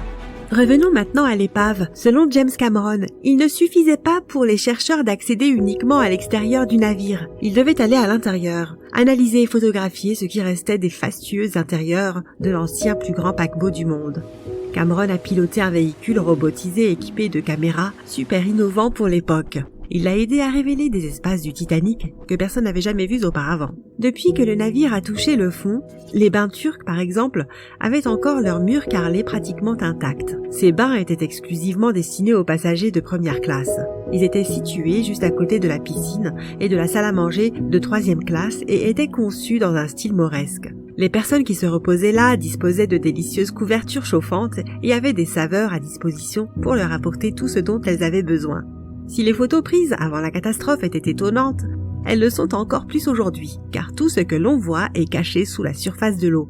Speaker 1: Revenons maintenant à l'épave. Selon James Cameron, il ne suffisait pas pour les chercheurs d'accéder uniquement à l'extérieur du navire. Ils devaient aller à l'intérieur, analyser et photographier ce qui restait des fastueux intérieurs de l'ancien plus grand paquebot du monde. Cameron a piloté un véhicule robotisé équipé de caméras super innovant pour l'époque. Il l'a aidé à révéler des espaces du Titanic que personne n'avait jamais vus auparavant. Depuis que le navire a touché le fond, les bains turcs par exemple avaient encore leurs murs carrelés pratiquement intacts. Ces bains étaient exclusivement destinés aux passagers de première classe. Ils étaient situés juste à côté de la piscine et de la salle à manger de 3e classe et étaient conçus dans un style mauresque. Les personnes qui se reposaient là disposaient de délicieuses couvertures chauffantes et avaient des saveurs à disposition pour leur apporter tout ce dont elles avaient besoin. Si les photos prises avant la catastrophe étaient étonnantes, elles le sont encore plus aujourd'hui, car tout ce que l'on voit est caché sous la surface de l'eau.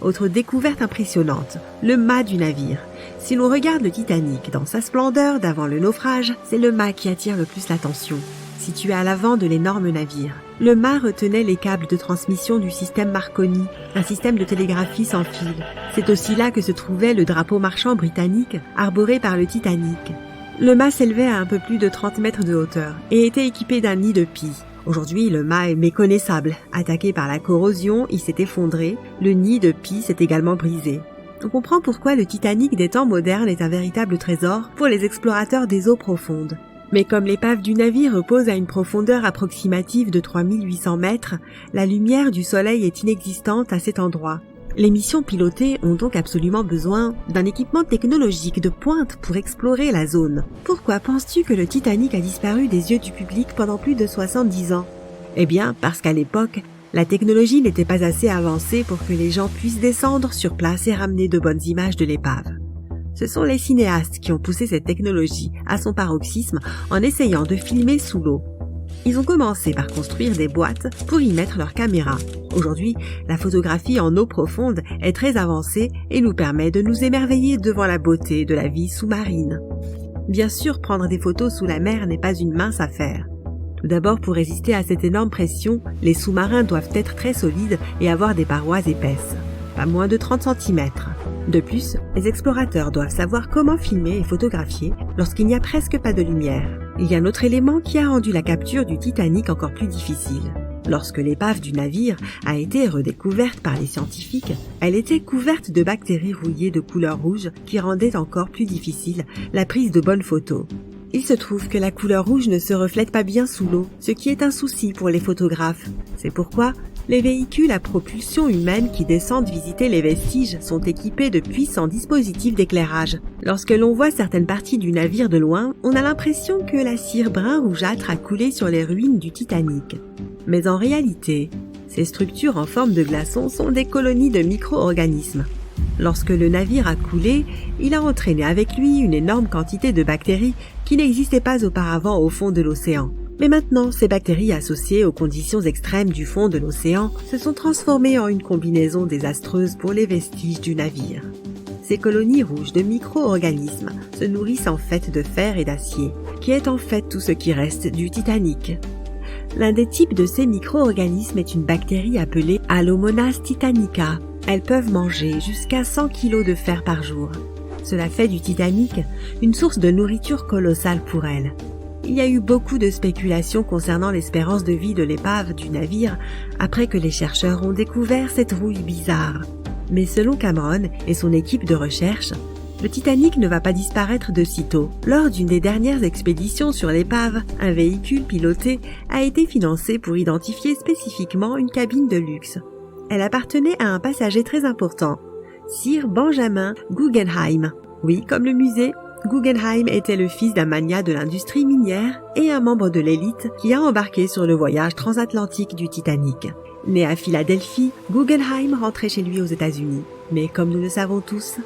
Speaker 1: Autre découverte impressionnante, le mât du navire. Si l'on regarde le Titanic dans sa splendeur d'avant le naufrage, c'est le mât qui attire le plus l'attention. Situé à l'avant de l'énorme navire, le mât retenait les câbles de transmission du système Marconi, un système de télégraphie sans fil. C'est aussi là que se trouvait le drapeau marchand britannique arboré par le Titanic. Le mât s'élevait à un peu plus de 30 mètres de hauteur et était équipé d'un nid de pie. Aujourd'hui, le mât est méconnaissable. Attaqué par la corrosion, il s'est effondré. Le nid de pie s'est également brisé. On comprend pourquoi le Titanic des temps modernes est un véritable trésor pour les explorateurs des eaux profondes. Mais comme l'épave du navire repose à une profondeur approximative de 3800 mètres, la lumière du soleil est inexistante à cet endroit. Les missions pilotées ont donc absolument besoin d'un équipement technologique de pointe pour explorer la zone. Pourquoi penses-tu que le Titanic a disparu des yeux du public pendant plus de 70 ans ? Eh bien, parce qu'à l'époque, la technologie n'était pas assez avancée pour que les gens puissent descendre sur place et ramener de bonnes images de l'épave. Ce sont les cinéastes qui ont poussé cette technologie à son paroxysme en essayant de filmer sous l'eau. Ils ont commencé par construire des boîtes pour y mettre leurs caméras. Aujourd'hui, la photographie en eau profonde est très avancée et nous permet de nous émerveiller devant la beauté de la vie sous-marine. Bien sûr, prendre des photos sous la mer n'est pas une mince affaire. Tout d'abord, pour résister à cette énorme pression, les sous-marins doivent être très solides et avoir des parois épaisses. Pas moins de 30 cm. De plus, les explorateurs doivent savoir comment filmer et photographier lorsqu'il n'y a presque pas de lumière. Il y a un autre élément qui a rendu la capture du Titanic encore plus difficile. Lorsque l'épave du navire a été redécouverte par les scientifiques, elle était couverte de bactéries rouillées de couleur rouge qui rendaient encore plus difficile la prise de bonnes photos. Il se trouve que la couleur rouge ne se reflète pas bien sous l'eau, ce qui est un souci pour les photographes. C'est pourquoi les véhicules à propulsion humaine qui descendent visiter les vestiges sont équipés de puissants dispositifs d'éclairage. Lorsque l'on voit certaines parties du navire de loin, on a l'impression que la cire brun rougeâtre a coulé sur les ruines du Titanic. Mais en réalité, ces structures en forme de glaçons sont des colonies de micro-organismes. Lorsque le navire a coulé, il a entraîné avec lui une énorme quantité de bactéries qui n'existaient pas auparavant au fond de l'océan. Mais maintenant, ces bactéries associées aux conditions extrêmes du fond de l'océan se sont transformées en une combinaison désastreuse pour les vestiges du navire. Ces colonies rouges de micro-organismes se nourrissent en fait de fer et d'acier, qui est en fait tout ce qui reste du Titanic. L'un des types de ces micro-organismes est une bactérie appelée Alomonas titanica. Elles peuvent manger jusqu'à 100 kg de fer par jour. Cela fait du Titanic une source de nourriture colossale pour elles. Il y a eu beaucoup de spéculations concernant l'espérance de vie de l'épave du navire après que les chercheurs ont découvert cette rouille bizarre. Mais selon Cameron et son équipe de recherche, le Titanic ne va pas disparaître de sitôt. Lors d'une des dernières expéditions sur l'épave, un véhicule piloté a été financé pour identifier spécifiquement une cabine de luxe. Elle appartenait à un passager très important, Sir Benjamin Guggenheim. Oui, comme le musée, Guggenheim était le fils d'un magnat de l'industrie minière et un membre de l'élite qui a embarqué sur le voyage transatlantique du Titanic. Né à Philadelphie, Guggenheim rentrait chez lui aux États-Unis. Mais comme nous le savons tous,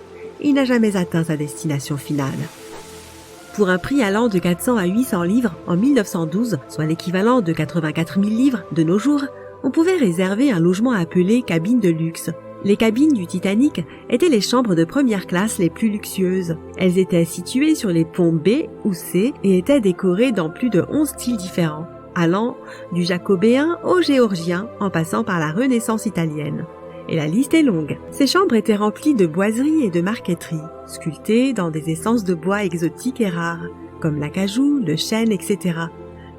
Speaker 1: il n'a jamais atteint sa destination finale. Pour un prix allant de 400 à 800 livres en 1912, soit l'équivalent de 84 000 livres de nos jours, on pouvait réserver un logement appelé cabine de luxe. Les cabines du Titanic étaient les chambres de première classe les plus luxueuses. Elles étaient situées sur les ponts B ou C et étaient décorées dans plus de 11 styles différents, allant du jacobéen au géorgien en passant par la Renaissance italienne. Et la liste est longue. Ces chambres étaient remplies de boiseries et de marqueterie, sculptées dans des essences de bois exotiques et rares, comme l'acajou, le chêne, etc.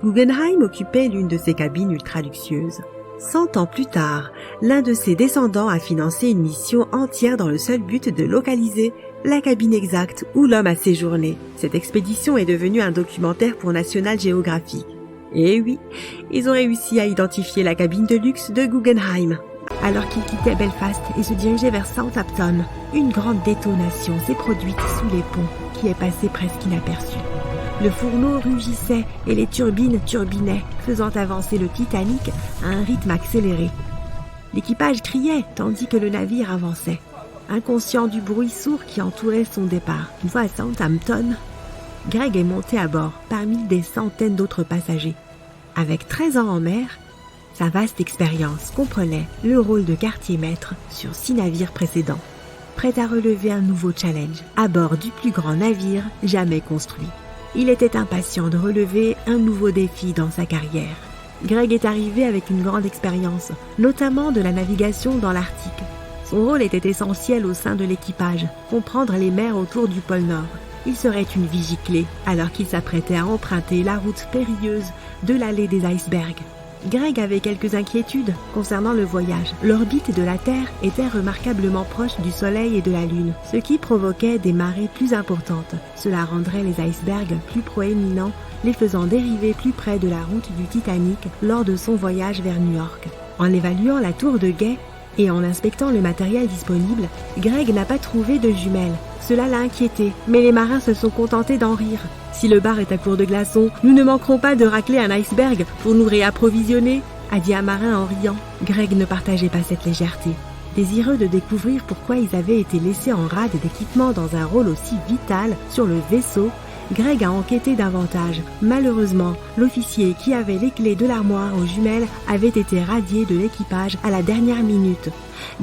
Speaker 1: Guggenheim occupait l'une de ces cabines ultra luxueuses. 100 ans plus tard, l'un de ses descendants a financé une mission entière dans le seul but de localiser la cabine exacte où l'homme a séjourné. Cette expédition est devenue un documentaire pour National Geographic. Et oui, ils ont réussi à identifier la cabine de luxe de Guggenheim. Alors qu'ils quittaient Belfast et se dirigeaient vers Southampton, une grande détonation s'est produite sous les ponts qui est passée presque inaperçue. Le fourneau rugissait et les turbines turbinaient, faisant avancer le Titanic à un rythme accéléré. L'équipage criait tandis que le navire avançait, inconscient du bruit sourd qui entourait son départ. Une fois à Southampton, Greg est monté à bord parmi des centaines d'autres passagers. Avec 13 ans en mer, sa vaste expérience comprenait le rôle de quartier-maître sur 6 navires précédents, prêt à relever un nouveau challenge à bord du plus grand navire jamais construit. Il était impatient de relever un nouveau défi dans sa carrière. Greg est arrivé avec une grande expérience, notamment de la navigation dans l'Arctique. Son rôle était essentiel au sein de l'équipage, comprendre les mers autour du pôle Nord. Il serait une vigie clé alors qu'il s'apprêtait à emprunter la route périlleuse de l'allée des icebergs. Greg avait quelques inquiétudes concernant le voyage. L'orbite de la Terre était remarquablement proche du Soleil et de la Lune, ce qui provoquait des marées plus importantes. Cela rendrait les icebergs plus proéminents, les faisant dériver plus près de la route du Titanic lors de son voyage vers New York. En évaluant la tour de guet et en inspectant le matériel disponible, Greg n'a pas trouvé de jumelles. Cela l'a inquiété, mais les marins se sont contentés d'en rire. Si le bar est à court de glaçons, nous ne manquerons pas de racler un iceberg pour nous réapprovisionner, a dit un marin en riant. Greg ne partageait pas cette légèreté. Désireux de découvrir pourquoi ils avaient été laissés en rade d'équipement dans un rôle aussi vital sur le vaisseau, Greg a enquêté davantage. Malheureusement, l'officier qui avait les clés de l'armoire aux jumelles avait été radié de l'équipage à la dernière minute.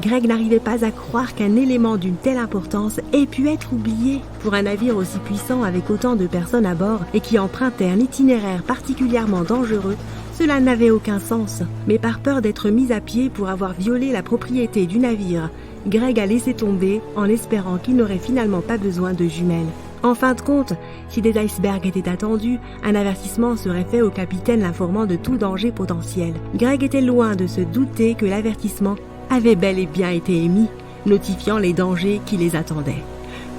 Speaker 1: Greg n'arrivait pas à croire qu'un élément d'une telle importance ait pu être oublié. Pour un navire aussi puissant avec autant de personnes à bord et qui empruntait un itinéraire particulièrement dangereux, cela n'avait aucun sens. Mais par peur d'être mis à pied pour avoir violé la propriété du navire Greg a laissé tomber en espérant qu'il n'aurait finalement pas besoin de jumelles. En fin de compte, si des icebergs étaient attendus, un avertissement serait fait au capitaine l'informant de tout danger potentiel. Greg était loin de se douter que l'avertissement avait bel et bien été émis, notifiant les dangers qui les attendaient.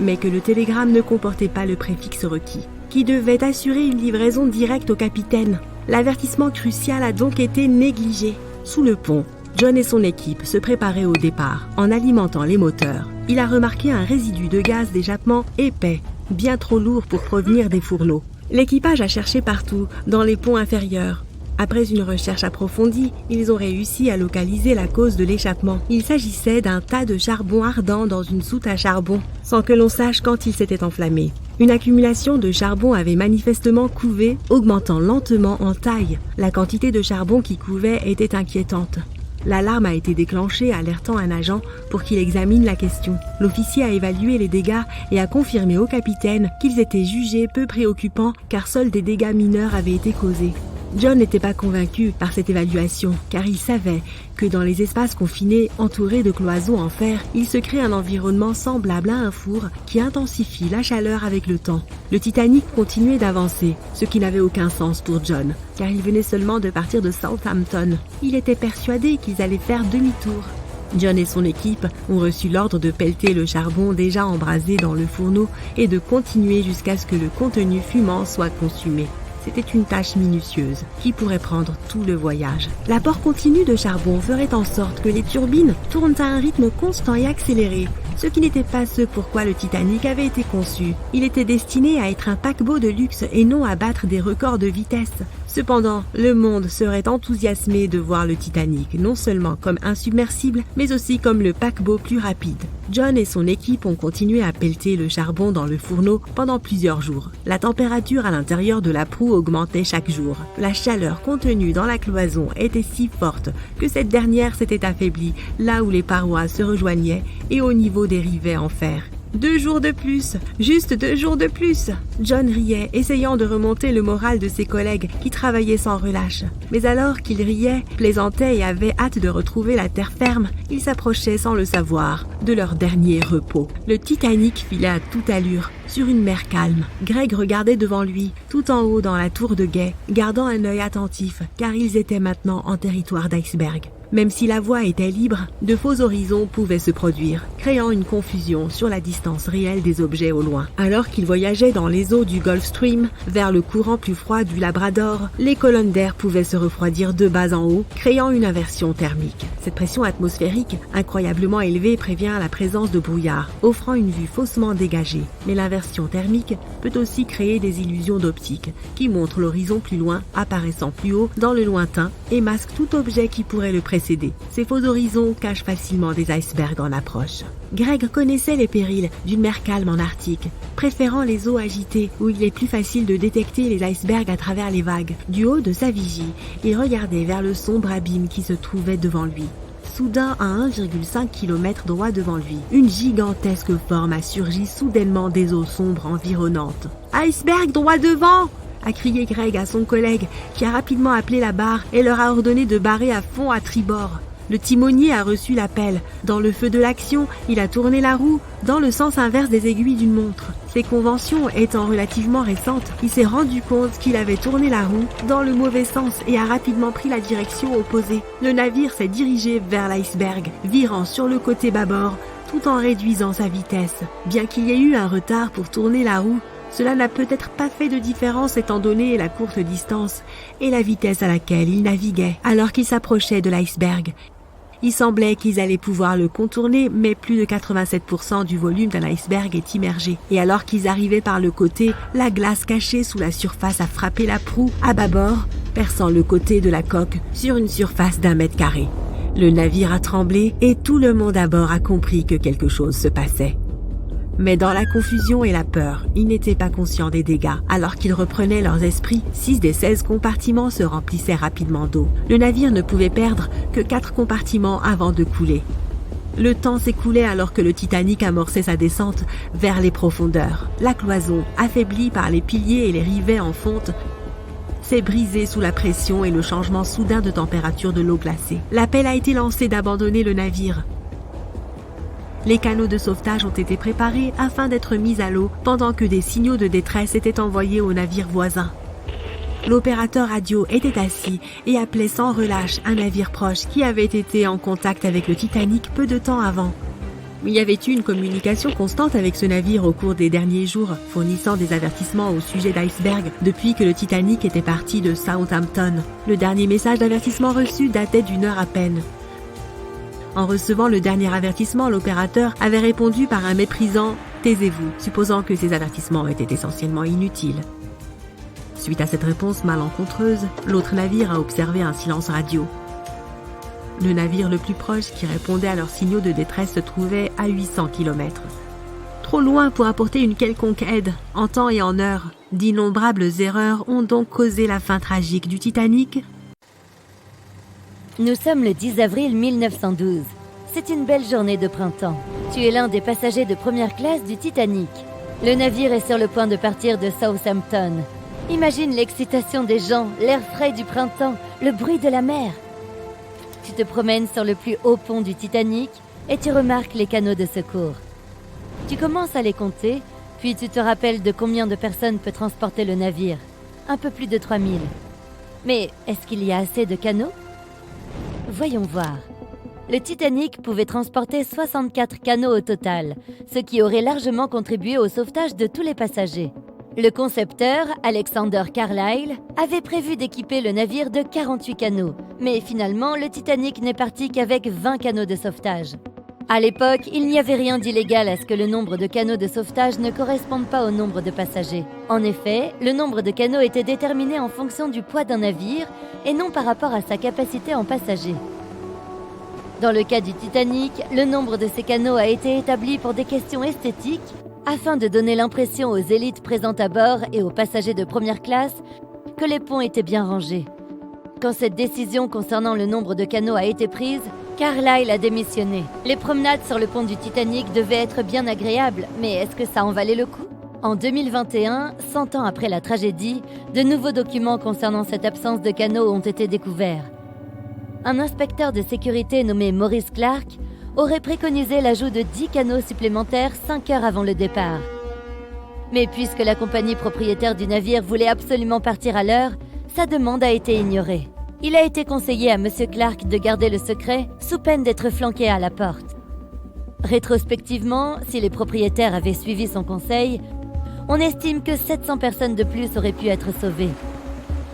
Speaker 1: Mais que le télégramme ne comportait pas le préfixe requis, qui devait assurer une livraison directe au capitaine. L'avertissement crucial a donc été négligé. Sous le pont, John et son équipe se préparaient au départ. En alimentant les moteurs, il a remarqué un résidu de gaz d'échappement épais, bien trop lourd pour provenir des fourneaux. L'équipage a cherché partout, dans les ponts inférieurs. Après une recherche approfondie, ils ont réussi à localiser la cause de l'échappement. Il s'agissait d'un tas de charbon ardent dans une soute à charbon, sans que l'on sache quand il s'était enflammé. Une accumulation de charbon avait manifestement couvé, augmentant lentement en taille. La quantité de charbon qui couvait était inquiétante. L'alarme a été déclenchée, alertant un agent pour qu'il examine la question. L'officier a évalué les dégâts et a confirmé au capitaine qu'ils étaient jugés peu préoccupants car seuls des dégâts mineurs avaient été causés. John n'était pas convaincu par cette évaluation, car il savait que dans les espaces confinés, entourés de cloisons en fer, il se crée un environnement semblable à un four qui intensifie la chaleur avec le temps. Le Titanic continuait d'avancer, ce qui n'avait aucun sens pour John, car il venait seulement de partir de Southampton. Il était persuadé qu'ils allaient faire demi-tour. John et son équipe ont reçu l'ordre de pelleter le charbon déjà embrasé dans le fourneau et de continuer jusqu'à ce que le contenu fumant soit consumé. C'était une tâche minutieuse qui pourrait prendre tout le voyage. L'apport continu de charbon ferait en sorte que les turbines tournent à un rythme constant et accéléré, ce qui n'était pas ce pourquoi le Titanic avait été conçu. Il était destiné à être un paquebot de luxe et non à battre des records de vitesse. Cependant, le monde serait enthousiasmé de voir le Titanic non seulement comme insubmersible, mais aussi comme le paquebot plus rapide. John et son équipe ont continué à pelleter le charbon dans le fourneau pendant plusieurs jours. La température à l'intérieur de la proue augmentait chaque jour. La chaleur contenue dans la cloison était si forte que cette dernière s'était affaiblie là où les parois se rejoignaient et au niveau des rivets en fer. 2 jours de plus, juste 2 jours de plus. John riait, essayant de remonter le moral de ses collègues qui travaillaient sans relâche. Mais alors qu'il riait, plaisantait et avait hâte de retrouver la terre ferme, ils s'approchaient sans le savoir de leur dernier repos. Le Titanic filait à toute allure, sur une mer calme. Greg regardait devant lui, tout en haut dans la tour de guet, gardant un œil attentif, car ils étaient maintenant en territoire d'iceberg. Même si la voie était libre, de faux horizons pouvaient se produire, créant une confusion sur la distance réelle des objets au loin. Alors qu'ils voyageaient dans les eaux du Gulf Stream, vers le courant plus froid du Labrador, les colonnes d'air pouvaient se refroidir de bas en haut, créant une inversion thermique. Cette pression atmosphérique, incroyablement élevée, prévient la présence de brouillard, offrant une vue faussement dégagée. Mais l'inversion thermique peut aussi créer des illusions d'optique, qui montrent l'horizon plus loin, apparaissant plus haut dans le lointain, et masquent tout objet qui pourrait le précéder. Ces faux horizons cachent facilement des icebergs en approche. Greg connaissait les périls d'une mer calme en Arctique, préférant les eaux agitées où il est plus facile de détecter les icebergs à travers les vagues. Du haut de sa vigie, il regardait vers le sombre abîme qui se trouvait devant lui. Soudain, à 1,5 km droit devant lui, une gigantesque forme a surgi soudainement des eaux sombres environnantes. « Iceberg droit devant !» a crié Greg à son collègue, qui a rapidement appelé la barre et leur a ordonné de barrer à fond à tribord. Le timonier a reçu l'appel. Dans le feu de l'action, il a tourné la roue dans le sens inverse des aiguilles d'une montre. Ces conventions étant relativement récentes, il s'est rendu compte qu'il avait tourné la roue dans le mauvais sens et a rapidement pris la direction opposée. Le navire s'est dirigé vers l'iceberg, virant sur le côté bâbord, tout en réduisant sa vitesse. Bien qu'il y ait eu un retard pour tourner la roue, cela n'a peut-être pas fait de différence étant donné la courte distance et la vitesse à laquelle ils naviguaient. Alors qu'ils s'approchaient de l'iceberg, il semblait qu'ils allaient pouvoir le contourner, mais plus de 87% du volume d'un iceberg est immergé. Et alors qu'ils arrivaient par le côté, la glace cachée sous la surface a frappé la proue à bâbord, perçant le côté de la coque sur une surface d'1 mètre carré. Le navire a tremblé et tout le monde à bord a compris que quelque chose se passait. Mais dans la confusion et la peur, ils n'étaient pas conscients des dégâts. Alors qu'ils reprenaient leurs esprits, 6 des 16 compartiments se remplissaient rapidement d'eau. Le navire ne pouvait perdre que 4 compartiments avant de couler. Le temps s'écoulait alors que le Titanic amorçait sa descente vers les profondeurs. La cloison, affaiblie par les piliers et les rivets en fonte, s'est brisée sous la pression et le changement soudain de température de l'eau glacée. L'appel a été lancé d'abandonner le navire. Les canaux de sauvetage ont été préparés afin d'être mis à l'eau pendant que des signaux de détresse étaient envoyés aux navires voisins. L'opérateur radio était assis et appelait sans relâche un navire proche qui avait été en contact avec le Titanic peu de temps avant. Il y avait eu une communication constante avec ce navire au cours des derniers jours, fournissant des avertissements au sujet d'icebergs depuis que le Titanic était parti de Southampton. Le dernier message d'avertissement reçu datait d'1 heure à peine. En recevant le dernier avertissement, l'opérateur avait répondu par un méprisant « Taisez-vous », supposant que ces avertissements étaient essentiellement inutiles. Suite à cette réponse malencontreuse, l'autre navire a observé un silence radio. Le navire le plus proche qui répondait à leurs signaux de détresse se trouvait à 800 km. Trop loin pour apporter une quelconque aide, en temps et en heure, d'innombrables erreurs ont donc causé la fin tragique du Titanic.
Speaker 3: Nous sommes le 10 avril 1912. C'est une belle journée de printemps. Tu es l'un des passagers de première classe du Titanic. Le navire est sur le point de partir de Southampton. Imagine l'excitation des gens, l'air frais du printemps, le bruit de la mer. Tu te promènes sur le plus haut pont du Titanic et tu remarques les canaux de secours. Tu commences à les compter, puis tu te rappelles de combien de personnes peut transporter le navire. Un peu plus de 3000. Mais est-ce qu'il y a assez de canaux? Voyons voir. Le Titanic pouvait transporter 64 canaux au total, ce qui aurait largement contribué au sauvetage de tous les passagers. Le concepteur, Alexander Carlyle, avait prévu d'équiper le navire de 48 canaux, mais finalement, le Titanic n'est parti qu'avec 20 canaux de sauvetage. À l'époque, il n'y avait rien d'illégal à ce que le nombre de canaux de sauvetage ne corresponde pas au nombre de passagers. En effet, le nombre de canaux était déterminé en fonction du poids d'un navire et non par rapport à sa capacité en passagers. Dans le cas du Titanic, le nombre de ces canaux a été établi pour des questions esthétiques, afin de donner l'impression aux élites présentes à bord et aux passagers de première classe que les ponts étaient bien rangés. Quand cette décision concernant le nombre de canaux a été prise, Carlyle a démissionné. Les promenades sur le pont du Titanic devaient être bien agréables, mais est-ce que ça en valait le coup? En 2021, 100 ans après la tragédie, de nouveaux documents concernant cette absence de canaux ont été découverts. Un inspecteur de sécurité nommé Maurice Clark aurait préconisé l'ajout de 10 canaux supplémentaires 5 heures avant le départ. Mais puisque la compagnie propriétaire du navire voulait absolument partir à l'heure, sa demande a été ignorée. Il a été conseillé à M. Clark de garder le secret sous peine d'être flanqué à la porte. Rétrospectivement, si les propriétaires avaient suivi son conseil, on estime que 700 personnes de plus auraient pu être sauvées.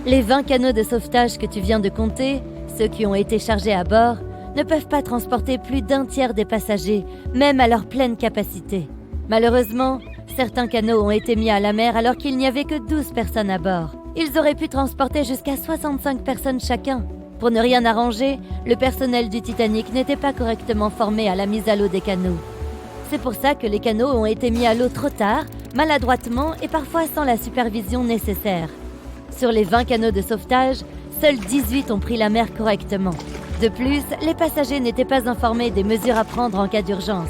Speaker 3: Les 20 canaux de sauvetage que tu viens de compter, ceux qui ont été chargés à bord, ne peuvent pas transporter plus d'un tiers des passagers, même à leur pleine capacité. Malheureusement, certains canaux ont été mis à la mer alors qu'il n'y avait que 12 personnes à bord. Ils auraient pu transporter jusqu'à 65 personnes chacun. Pour ne rien arranger, le personnel du Titanic n'était pas correctement formé à la mise à l'eau des canaux. C'est pour ça que les canaux ont été mis à l'eau trop tard, maladroitement et parfois sans la supervision nécessaire. Sur les 20 canaux de sauvetage, seuls 18 ont pris la mer correctement. De plus, les passagers n'étaient pas informés des mesures à prendre en cas d'urgence.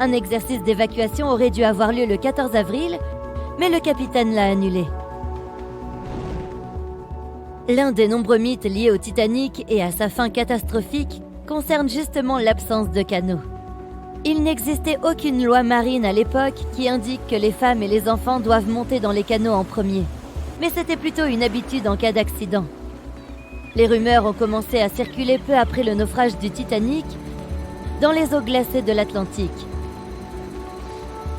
Speaker 3: Un exercice d'évacuation aurait dû avoir lieu le 14 avril, mais le capitaine l'a annulé. L'un des nombreux mythes liés au Titanic et à sa fin catastrophique concerne justement l'absence de canaux. Il n'existait aucune loi marine à l'époque qui indique que les femmes et les enfants doivent monter dans les canaux en premier. Mais c'était plutôt une habitude en cas d'accident. Les rumeurs ont commencé à circuler peu après le naufrage du Titanic dans les eaux glacées de l'Atlantique.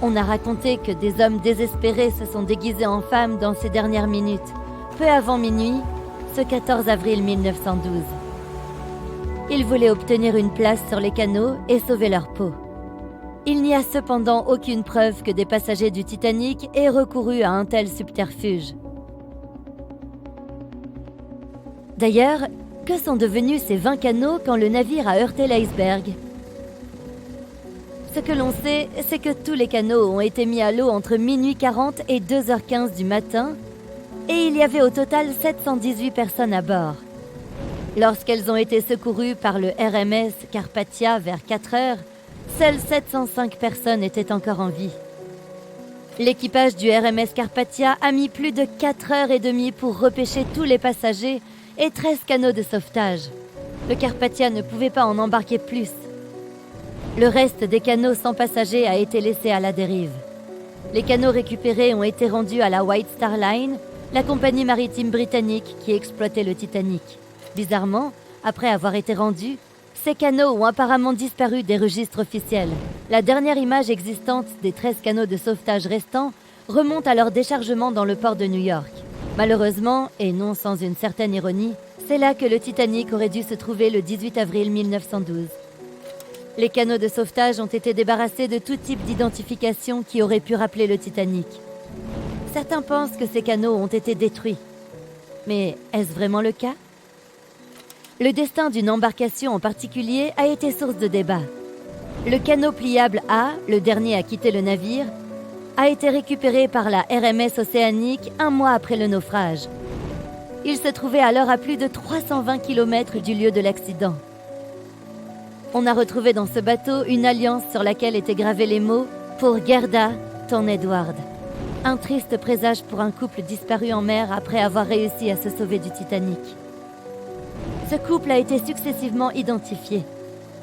Speaker 3: On a raconté que des hommes désespérés se sont déguisés en femmes dans ces dernières minutes, peu avant minuit, ce 14 avril 1912. Ils voulaient obtenir une place sur les canaux et sauver leur peau. Il n'y a cependant aucune preuve que des passagers du Titanic aient recouru à un tel subterfuge. D'ailleurs, que sont devenus ces 20 canaux quand le navire a heurté l'iceberg? Ce que l'on sait, c'est que tous les canaux ont été mis à l'eau entre minuit 40 et 2h15 du matin, et il y avait au total 718 personnes à bord. Lorsqu'elles ont été secourues par le RMS Carpathia vers 4h, seules 705 personnes étaient encore en vie. L'équipage du RMS Carpathia a mis plus de 4h30 pour repêcher tous les passagers et 13 canaux de sauvetage. Le Carpathia ne pouvait pas en embarquer plus. Le reste des canots sans passagers a été laissé à la dérive. Les canots récupérés ont été rendus à la White Star Line, la compagnie maritime britannique qui exploitait le Titanic. Bizarrement, après avoir été rendus, ces canaux ont apparemment disparu des registres officiels. La dernière image existante des 13 canaux de sauvetage restants remonte à leur déchargement dans le port de New York. Malheureusement, et non sans une certaine ironie, c'est là que le Titanic aurait dû se trouver le 18 avril 1912. Les canaux de sauvetage ont été débarrassés de tout type d'identification qui aurait pu rappeler le Titanic. Certains pensent que ces canaux ont été détruits. Mais est-ce vraiment le cas ? Le destin d'une embarcation en particulier a été source de débat. Le canot pliable A, le dernier à quitter le navire, a été récupéré par la RMS Océanique un mois après le naufrage. Il se trouvait alors à plus de 320 km du lieu de l'accident. On a retrouvé dans ce bateau une alliance sur laquelle étaient gravés les mots « Pour Gerda, ton Edward ». Un triste présage pour un couple disparu en mer après avoir réussi à se sauver du Titanic. Ce couple a été successivement identifié.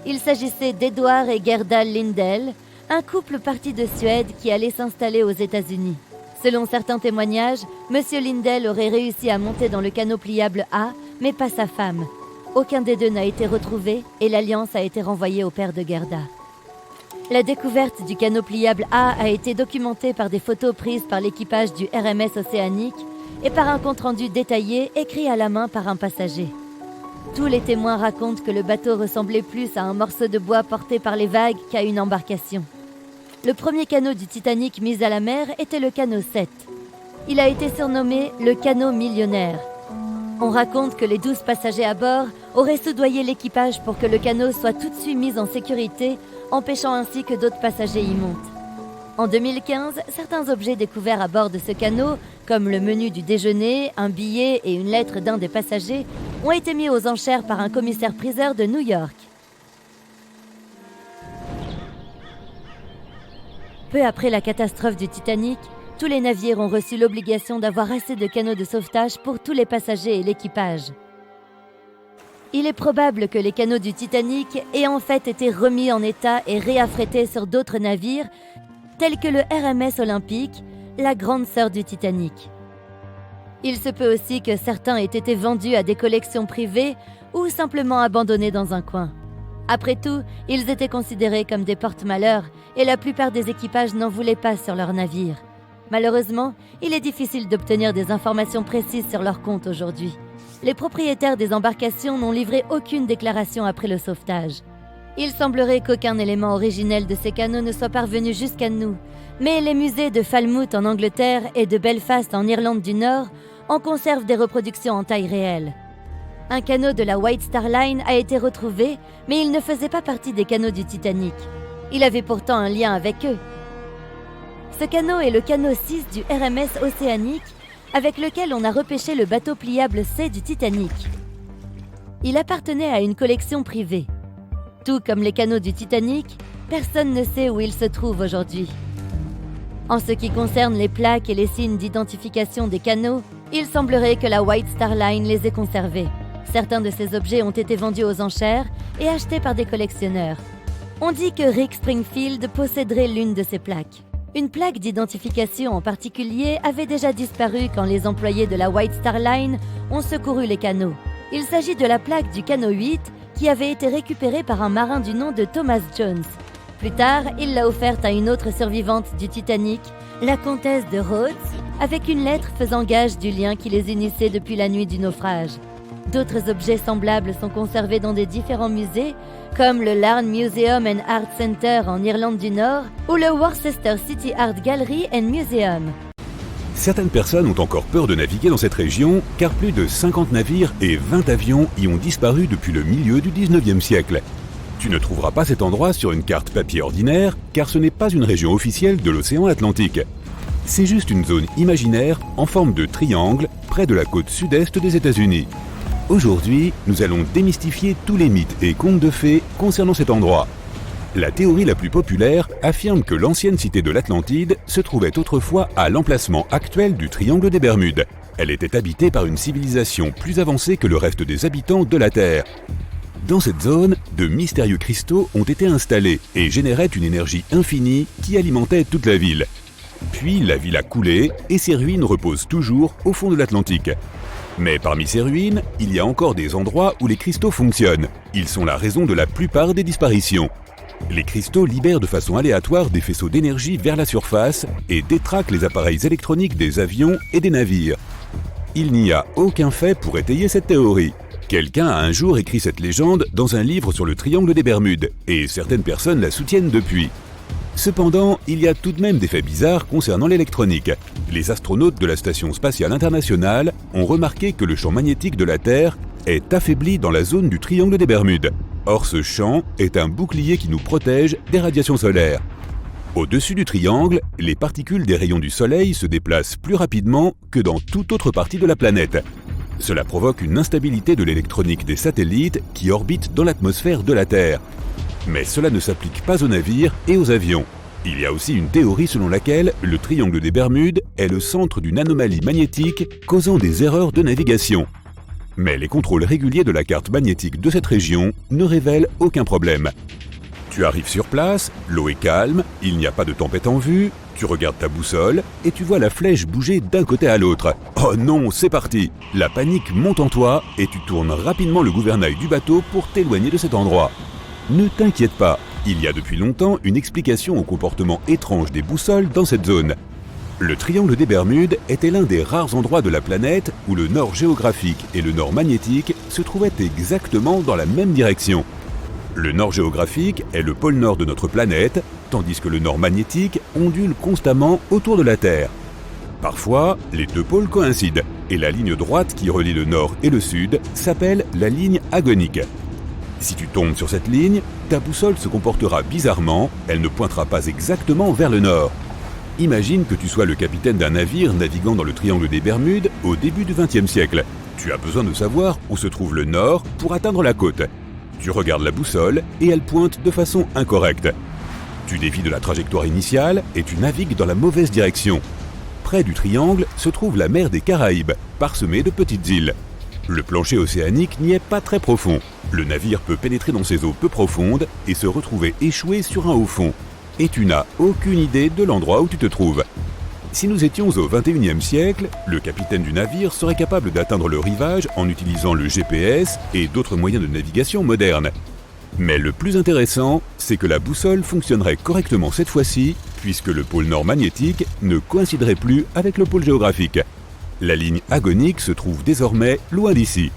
Speaker 3: Il s'agissait d'Edward et Gerda Lindell, un couple parti de Suède qui allait s'installer aux États-Unis. Selon certains témoignages, M. Lindell aurait réussi à monter dans le canot pliable A, mais pas sa femme. Aucun des deux n'a été retrouvé et l'alliance a été renvoyée au père de Gerda. La découverte du canot pliable A a été documentée par des photos prises par l'équipage du RMS Océanique et par un compte-rendu détaillé écrit à la main par un passager. Tous les témoins racontent que le bateau ressemblait plus à un morceau de bois porté par les vagues qu'à une embarcation. Le premier canot du Titanic mis à la mer était le canot 7. Il a été surnommé le canot millionnaire. On raconte que les 12 passagers à bord auraient soudoyé l'équipage pour que le canot soit tout de suite mis en sécurité, empêchant ainsi que d'autres passagers y montent. En 2015, certains objets découverts à bord de ce canot, comme le menu du déjeuner, un billet et une lettre d'un des passagers, ont été mis aux enchères par un commissaire-priseur de New York. Peu après la catastrophe du Titanic, tous les navires ont reçu l'obligation d'avoir assez de canots de sauvetage pour tous les passagers et l'équipage. Il est probable que les canots du Titanic aient en fait été remis en état et réaffrétés sur d'autres navires, tels que le RMS Olympique, la grande sœur du Titanic. Il se peut aussi que certains aient été vendus à des collections privées ou simplement abandonnés dans un coin. Après tout, ils étaient considérés comme des porte-malheurs et la plupart des équipages n'en voulaient pas sur leur navire. Malheureusement, il est difficile d'obtenir des informations précises sur leur compte aujourd'hui. Les propriétaires des embarcations n'ont livré aucune déclaration après le sauvetage. Il semblerait qu'aucun élément originel de ces canots ne soit parvenu jusqu'à nous, mais les musées de Falmouth en Angleterre et de Belfast en Irlande du Nord en conservent des reproductions en taille réelle. Un canot de la White Star Line a été retrouvé, mais il ne faisait pas partie des canots du Titanic. Il avait pourtant un lien avec eux. Ce canot est le canot 6 du RMS Océanique, avec lequel on a repêché le bateau pliable C du Titanic. Il appartenait à une collection privée. Tout comme les canots du Titanic, personne ne sait où il se trouve aujourd'hui. En ce qui concerne les plaques et les signes d'identification des canots, il semblerait que la White Star Line les ait conservés. Certains de ces objets ont été vendus aux enchères et achetés par des collectionneurs. On dit que Rick Springfield posséderait l'une de ces plaques. Une plaque d'identification en particulier avait déjà disparu quand les employés de la White Star Line ont secouru les canots. Il s'agit de la plaque du canot 8 qui avait été récupérée par un marin du nom de Thomas Jones. Plus tard, il l'a offerte à une autre survivante du Titanic, la comtesse de Rhodes, avec une lettre faisant gage du lien qui les unissait depuis la nuit du naufrage. D'autres objets semblables sont conservés dans des différents musées, comme le Larne Museum and Art Center en Irlande du Nord ou le Worcester City Art Gallery and Museum.
Speaker 2: Certaines personnes ont encore peur de naviguer dans cette région, car plus de 50 navires et 20 avions y ont disparu depuis le milieu du 19e siècle. Tu ne trouveras pas cet endroit sur une carte papier ordinaire, car ce n'est pas une région officielle de l'océan Atlantique. C'est juste une zone imaginaire en forme de triangle près de la côte sud-est des États-Unis. Aujourd'hui, nous allons démystifier tous les mythes et contes de fées concernant cet endroit. La théorie la plus populaire affirme que l'ancienne cité de l'Atlantide se trouvait autrefois à l'emplacement actuel du triangle des Bermudes. Elle était habitée par une civilisation plus avancée que le reste des habitants de la Terre. Dans cette zone, de mystérieux cristaux ont été installés et généraient une énergie infinie qui alimentait toute la ville. Puis la ville a coulé et ses ruines reposent toujours au fond de l'Atlantique. Mais parmi ces ruines, il y a encore des endroits où les cristaux fonctionnent. Ils sont la raison de la plupart des disparitions. Les cristaux libèrent de façon aléatoire des faisceaux d'énergie vers la surface et détraquent les appareils électroniques des avions et des navires. Il n'y a aucun fait pour étayer cette théorie. Quelqu'un a un jour écrit cette légende dans un livre sur le triangle des Bermudes, et certaines personnes la soutiennent depuis. Cependant, il y a tout de même des faits bizarres concernant l'électronique. Les astronautes de la Station spatiale internationale ont remarqué que le champ magnétique de la Terre est affaibli dans la zone du triangle des Bermudes. Or, ce champ est un bouclier qui nous protège des radiations solaires. Au-dessus du triangle, les particules des rayons du Soleil se déplacent plus rapidement que dans toute autre partie de la planète. Cela provoque une instabilité de l'électronique des satellites qui orbitent dans l'atmosphère de la Terre. Mais cela ne s'applique pas aux navires et aux avions. Il y a aussi une théorie selon laquelle le triangle des Bermudes est le centre d'une anomalie magnétique causant des erreurs de navigation. Mais les contrôles réguliers de la carte magnétique de cette région ne révèlent aucun problème. Tu arrives sur place, l'eau est calme, il n'y a pas de tempête en vue, tu regardes ta boussole et tu vois la flèche bouger d'un côté à l'autre. Oh non, c'est parti! La panique monte en toi et tu tournes rapidement le gouvernail du bateau pour t'éloigner de cet endroit. Ne t'inquiète pas, il y a depuis longtemps une explication au comportement étrange des boussoles dans cette zone. Le triangle des Bermudes était l'un des rares endroits de la planète où le nord géographique et le nord magnétique se trouvaient exactement dans la même direction. Le nord géographique est le pôle nord de notre planète, tandis que le nord magnétique ondule constamment autour de la Terre. Parfois, les deux pôles coïncident, et la ligne droite qui relie le nord et le sud s'appelle la ligne agonique. Si tu tombes sur cette ligne, ta boussole se comportera bizarrement, elle ne pointera pas exactement vers le nord. Imagine que tu sois le capitaine d'un navire naviguant dans le triangle des Bermudes au début du XXe siècle. Tu as besoin de savoir où se trouve le nord pour atteindre la côte. Tu regardes la boussole et elle pointe de façon incorrecte. Tu dévies de la trajectoire initiale et tu navigues dans la mauvaise direction. Près du triangle se trouve la mer des Caraïbes, parsemée de petites îles. Le plancher océanique n'y est pas très profond. Le navire peut pénétrer dans ces eaux peu profondes et se retrouver échoué sur un haut fond. Et tu n'as aucune idée de l'endroit où tu te trouves. Si nous étions au XXIe siècle, le capitaine du navire serait capable d'atteindre le rivage en utilisant le GPS et d'autres moyens de navigation modernes. Mais le plus intéressant, c'est que la boussole fonctionnerait correctement cette fois-ci, puisque le pôle nord magnétique ne coïnciderait plus avec le pôle géographique. La ligne agonique se trouve désormais loin d'ici.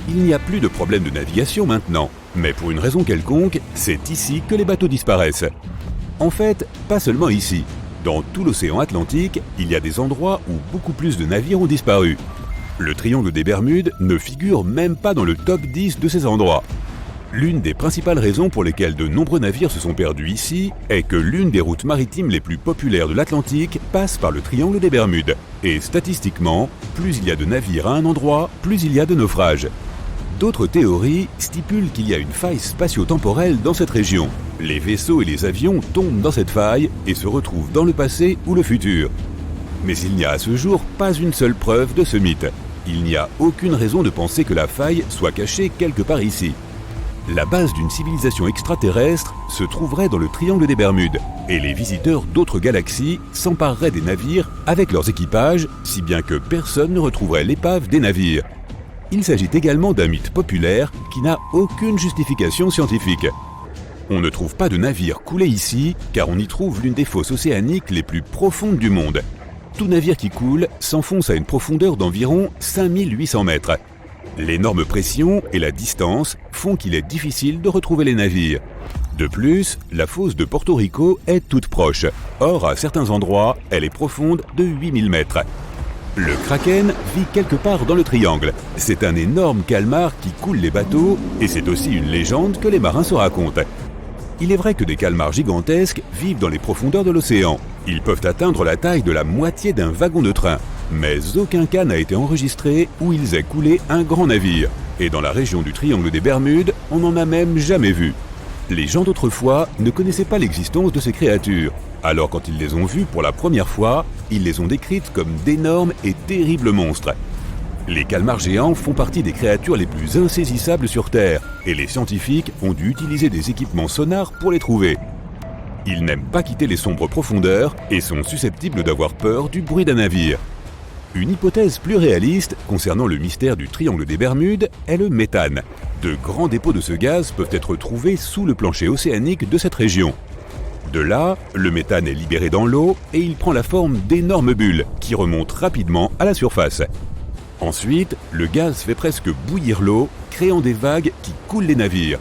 Speaker 2: Il n'y a plus de problème de navigation maintenant, mais pour une raison quelconque, c'est ici que les bateaux disparaissent. En fait, pas seulement ici. Dans tout l'océan Atlantique, il y a des endroits où beaucoup plus de navires ont disparu. Le triangle des Bermudes ne figure même pas dans le top 10 de ces endroits. L'une des principales raisons pour lesquelles de nombreux navires se sont perdus ici est que l'une des routes maritimes les plus populaires de l'Atlantique passe par le triangle des Bermudes. Et statistiquement, plus il y a de navires à un endroit, plus il y a de naufrages. D'autres théories stipulent qu'il y a une faille spatio-temporelle dans cette région. Les vaisseaux et les avions tombent dans cette faille et se retrouvent dans le passé ou le futur. Mais il n'y a à ce jour pas une seule preuve de ce mythe. Il n'y a aucune raison de penser que la faille soit cachée quelque part ici. La base d'une civilisation extraterrestre se trouverait dans le triangle des Bermudes, et les visiteurs d'autres galaxies s'empareraient des navires avec leurs équipages, si bien que personne ne retrouverait l'épave des navires. Il s'agit également d'un mythe populaire qui n'a aucune justification scientifique. On ne trouve pas de navire coulé ici, car on y trouve l'une des fosses océaniques les plus profondes du monde. Tout navire qui coule s'enfonce à une profondeur d'environ 5800 mètres. L'énorme pression et la distance font qu'il est difficile de retrouver les navires. De plus, la fosse de Porto Rico est toute proche. Or, à certains endroits, elle est profonde de 8000 mètres. Le Kraken vit quelque part dans le triangle. C'est un énorme calmar qui coule les bateaux et c'est aussi une légende que les marins se racontent. Il est vrai que des calmars gigantesques vivent dans les profondeurs de l'océan. Ils peuvent atteindre la taille de la moitié d'un wagon de train. Mais aucun cas n'a été enregistré où ils aient coulé un grand navire. Et dans la région du triangle des Bermudes, on n'en a même jamais vu. Les gens d'autrefois ne connaissaient pas l'existence de ces créatures. Alors quand ils les ont vues pour la première fois, ils les ont décrites comme d'énormes et terribles monstres. Les calmars géants font partie des créatures les plus insaisissables sur Terre et les scientifiques ont dû utiliser des équipements sonars pour les trouver. Ils n'aiment pas quitter les sombres profondeurs et sont susceptibles d'avoir peur du bruit d'un navire. Une hypothèse plus réaliste concernant le mystère du triangle des Bermudes est le méthane. De grands dépôts de ce gaz peuvent être trouvés sous le plancher océanique de cette région. De là, le méthane est libéré dans l'eau et il prend la forme d'énormes bulles qui remontent rapidement à la surface. Ensuite, le gaz fait presque bouillir l'eau, créant des vagues qui coulent les navires.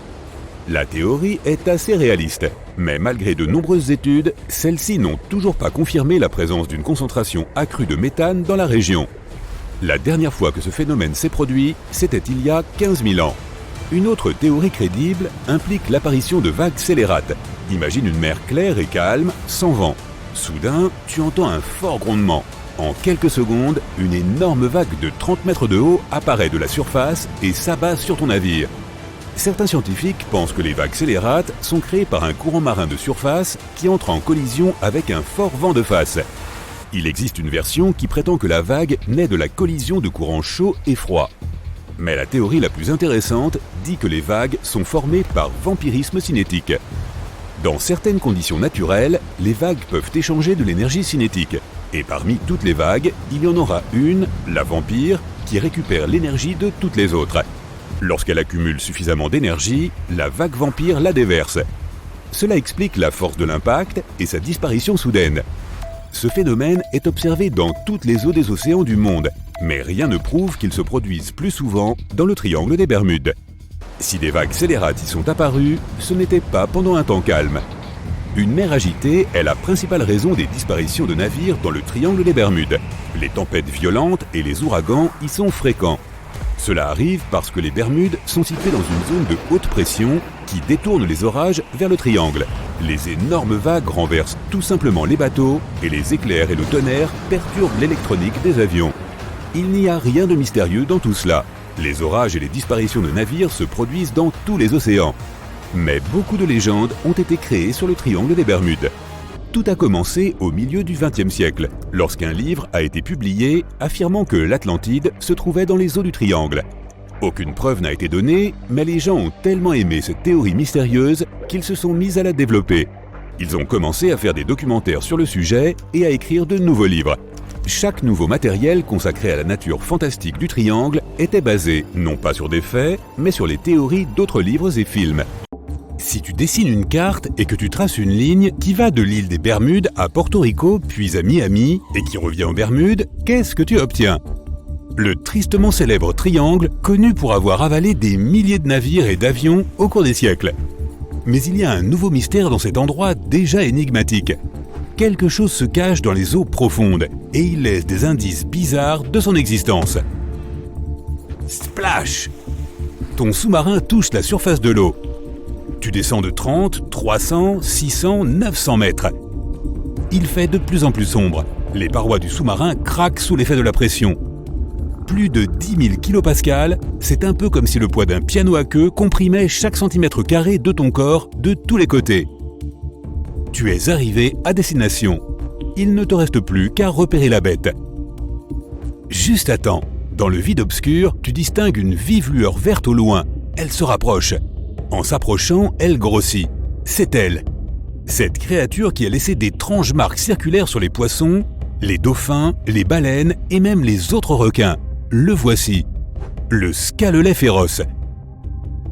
Speaker 2: La théorie est assez réaliste, mais malgré de nombreuses études, celles-ci n'ont toujours pas confirmé la présence d'une concentration accrue de méthane dans la région. La dernière fois que ce phénomène s'est produit, c'était il y a 15 000 ans. Une autre théorie crédible implique l'apparition de vagues scélérates. Imagine une mer claire et calme, sans vent. Soudain, tu entends un fort grondement. En quelques secondes, une énorme vague de 30 mètres de haut apparaît de la surface et s'abat sur ton navire. Certains scientifiques pensent que les vagues scélérates sont créées par un courant marin de surface qui entre en collision avec un fort vent de face. Il existe une version qui prétend que la vague naît de la collision de courants chauds et froids. Mais la théorie la plus intéressante dit que les vagues sont formées par vampirisme cinétique. Dans certaines conditions naturelles, les vagues peuvent échanger de l'énergie cinétique. Et parmi toutes les vagues, il y en aura une, la vampire, qui récupère l'énergie de toutes les autres. Lorsqu'elle accumule suffisamment d'énergie, la vague vampire la déverse. Cela explique la force de l'impact et sa disparition soudaine. Ce phénomène est observé dans toutes les eaux des océans du monde, mais rien ne prouve qu'il se produise plus souvent dans le triangle des Bermudes. Si des vagues scélérates y sont apparues, ce n'était pas pendant un temps calme. Une mer agitée est la principale raison des disparitions de navires dans le triangle des Bermudes. Les tempêtes violentes et les ouragans y sont fréquents. Cela arrive parce que les Bermudes sont situées dans une zone de haute pression qui détourne les orages vers le triangle. Les énormes vagues renversent tout simplement les bateaux et les éclairs et le tonnerre perturbent l'électronique des avions. Il n'y a rien de mystérieux dans tout cela. Les orages et les disparitions de navires se produisent dans tous les océans. Mais beaucoup de légendes ont été créées sur le triangle des Bermudes. Tout a commencé au milieu du XXe siècle, lorsqu'un livre a été publié affirmant que l'Atlantide se trouvait dans les eaux du triangle. Aucune preuve n'a été donnée, mais les gens ont tellement aimé cette théorie mystérieuse qu'ils se sont mis à la développer. Ils ont commencé à faire des documentaires sur le sujet et à écrire de nouveaux livres. Chaque nouveau matériel consacré à la nature fantastique du triangle était basé non pas sur des faits, mais sur les théories d'autres livres et films. Si tu dessines une carte et que tu traces une ligne qui va de l'île des Bermudes à Porto Rico, puis à Miami, et qui revient aux Bermudes, qu'est-ce que tu obtiens ? Le tristement célèbre triangle, connu pour avoir avalé des milliers de navires et d'avions au cours des siècles. Mais il y a un nouveau mystère dans cet endroit déjà énigmatique. Quelque chose se cache dans les eaux profondes, et il laisse des indices bizarres de son existence. Splash ! Ton sous-marin touche la surface de l'eau. Tu descends de 30, 300, 600, 900 mètres. Il fait de plus en plus sombre. Les parois du sous-marin craquent sous l'effet de la pression. Plus de 10 000 kPa, c'est un peu comme si le poids d'un piano à queue comprimait chaque centimètre carré de ton corps de tous les côtés. Tu es arrivé à destination. Il ne te reste plus qu'à repérer la bête. Juste à temps. Dans le vide obscur, tu distingues une vive lueur verte au loin. Elle se rapproche. En s'approchant, elle grossit. C'est elle. Cette créature qui a laissé d'étranges marques circulaires sur les poissons, les dauphins, les baleines et même les autres requins. Le voici. Le scalet féroce.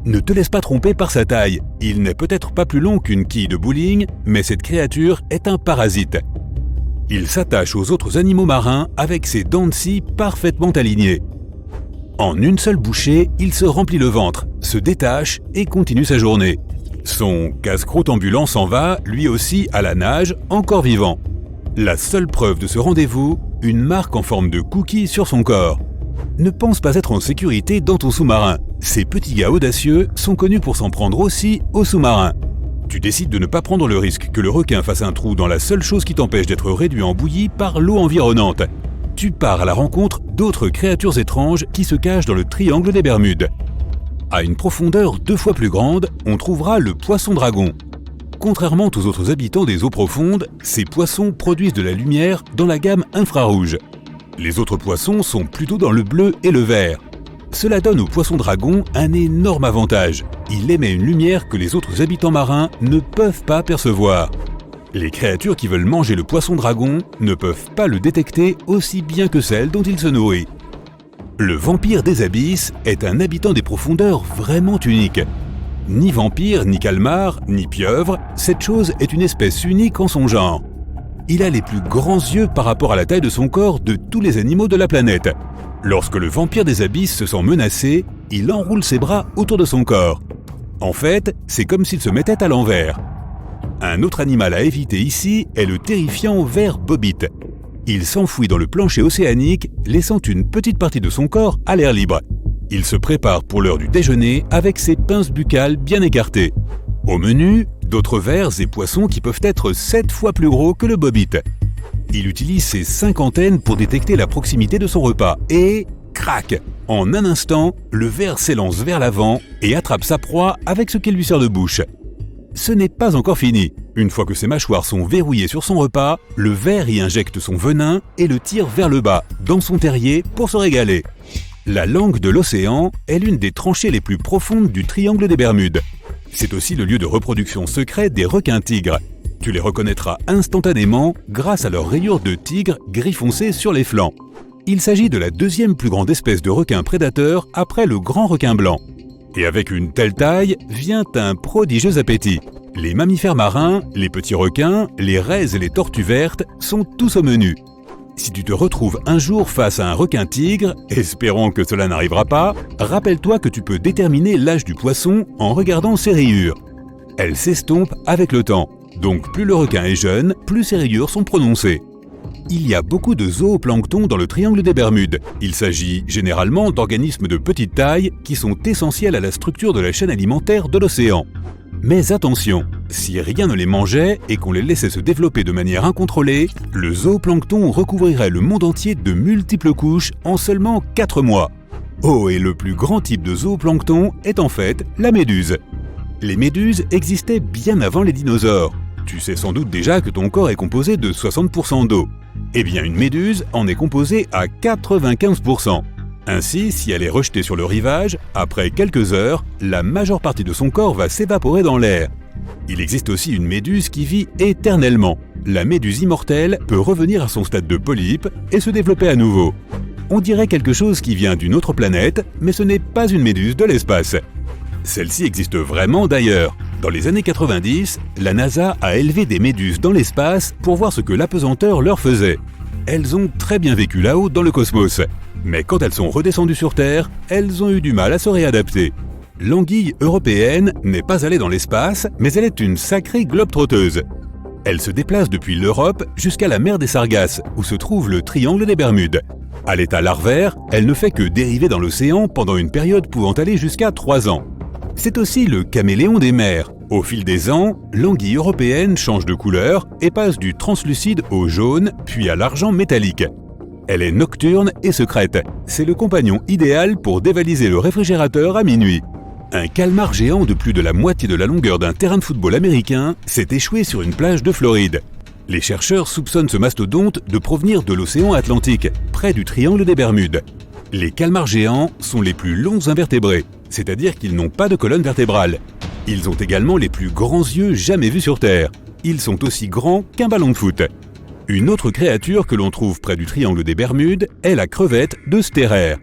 Speaker 2: Ne te laisse pas tromper par sa taille. Il n'est peut-être pas plus long qu'une quille de bowling, mais cette créature est un parasite. Il s'attache aux autres animaux marins avec ses dents de scie parfaitement alignées. En une seule bouchée, il se remplit le ventre, se détache et continue sa journée. Son casse-croûte ambulant s'en va, lui aussi à la nage, encore vivant. La seule preuve de ce rendez-vous, une marque en forme de cookie sur son corps. Ne pense pas être en sécurité dans ton sous-marin. Ces petits gars audacieux sont connus pour s'en prendre aussi aux sous-marins. Tu décides de ne pas prendre le risque que le requin fasse un trou dans la seule chose qui t'empêche d'être réduit en bouillie par l'eau environnante. Tu pars à la rencontre d'autres créatures étranges qui se cachent dans le triangle des Bermudes. À une profondeur 2 fois plus grande, on trouvera le poisson-dragon. Contrairement aux autres habitants des eaux profondes, ces poissons produisent de la lumière dans la gamme infrarouge. Les autres poissons sont plutôt dans le bleu et le vert. Cela donne au poisson-dragon un énorme avantage. Il émet une lumière que les autres habitants marins ne peuvent pas percevoir. Les créatures qui veulent manger le poisson-dragon ne peuvent pas le détecter aussi bien que celles dont il se nourrit. Le vampire des abysses est un habitant des profondeurs vraiment unique. Ni vampire, ni calmar, ni pieuvre, cette chose est une espèce unique en son genre. Il a les plus grands yeux par rapport à la taille de son corps de tous les animaux de la planète. Lorsque le vampire des abysses se sent menacé, il enroule ses bras autour de son corps. En fait, c'est comme s'il se mettait à l'envers. Un autre animal à éviter ici est le terrifiant ver bobbit. Il s'enfouit dans le plancher océanique, laissant une petite partie de son corps à l'air libre. Il se prépare pour l'heure du déjeuner avec ses pinces buccales bien écartées. Au menu, d'autres vers et poissons qui peuvent être 7 fois plus gros que le bobbit. Il utilise ses 5 antennes pour détecter la proximité de son repas et... crac! En un instant, le ver s'élance vers l'avant et attrape sa proie avec ce qui lui sert de bouche. Ce n'est pas encore fini. Une fois que ses mâchoires sont verrouillées sur son repas, le ver y injecte son venin et le tire vers le bas, dans son terrier, pour se régaler. La langue de l'océan est l'une des tranchées les plus profondes du triangle des Bermudes. C'est aussi le lieu de reproduction secret des requins-tigres. Tu les reconnaîtras instantanément grâce à leurs rayures de tigre gris foncé sur les flancs. Il s'agit de la deuxième plus grande espèce de requin prédateur après le grand requin blanc. Et avec une telle taille vient un prodigieux appétit. Les mammifères marins, les petits requins, les raies et les tortues vertes sont tous au menu. Si tu te retrouves un jour face à un requin-tigre, espérons que cela n'arrivera pas, rappelle-toi que tu peux déterminer l'âge du poisson en regardant ses rayures. Elles s'estompent avec le temps, donc plus le requin est jeune, plus ses rayures sont prononcées. Il y a beaucoup de zooplancton dans le triangle des Bermudes. Il s'agit généralement d'organismes de petite taille qui sont essentiels à la structure de la chaîne alimentaire de l'océan. Mais attention, si rien ne les mangeait et qu'on les laissait se développer de manière incontrôlée, le zooplancton recouvrirait le monde entier de multiples couches en seulement 4 mois. Oh, et le plus grand type de zooplancton est en fait la méduse. Les méduses existaient bien avant les dinosaures. Tu sais sans doute déjà que ton corps est composé de 60% d'eau. Eh bien, une méduse en est composée à 95%. Ainsi, si elle est rejetée sur le rivage, après quelques heures, la majeure partie de son corps va s'évaporer dans l'air. Il existe aussi une méduse qui vit éternellement. La méduse immortelle peut revenir à son stade de polype et se développer à nouveau. On dirait quelque chose qui vient d'une autre planète, mais ce n'est pas une méduse de l'espace. Celle-ci existe vraiment d'ailleurs. Dans les années 90, la NASA a élevé des méduses dans l'espace pour voir ce que l'apesanteur leur faisait. Elles ont très bien vécu là-haut dans le cosmos. Mais quand elles sont redescendues sur Terre, elles ont eu du mal à se réadapter. L'anguille européenne n'est pas allée dans l'espace, mais elle est une sacrée globe-trotteuse. Elle se déplace depuis l'Europe jusqu'à la mer des Sargasses, où se trouve le triangle des Bermudes. À l'état larvaire, elle ne fait que dériver dans l'océan pendant une période pouvant aller jusqu'à 3 ans. C'est aussi le caméléon des mers. Au fil des ans, l'anguille européenne change de couleur et passe du translucide au jaune, puis à l'argent métallique. Elle est nocturne et secrète. C'est le compagnon idéal pour dévaliser le réfrigérateur à minuit. Un calmar géant de plus de la moitié de la longueur d'un terrain de football américain s'est échoué sur une plage de Floride. Les chercheurs soupçonnent ce mastodonte de provenir de l'océan Atlantique, près du triangle des Bermudes. Les calmars géants sont les plus longs invertébrés, c'est-à-dire qu'ils n'ont pas de colonne vertébrale. Ils ont également les plus grands yeux jamais vus sur Terre. Ils sont aussi grands qu'un ballon de foot. Une autre créature que l'on trouve près du triangle des Bermudes est la crevette de Sterer.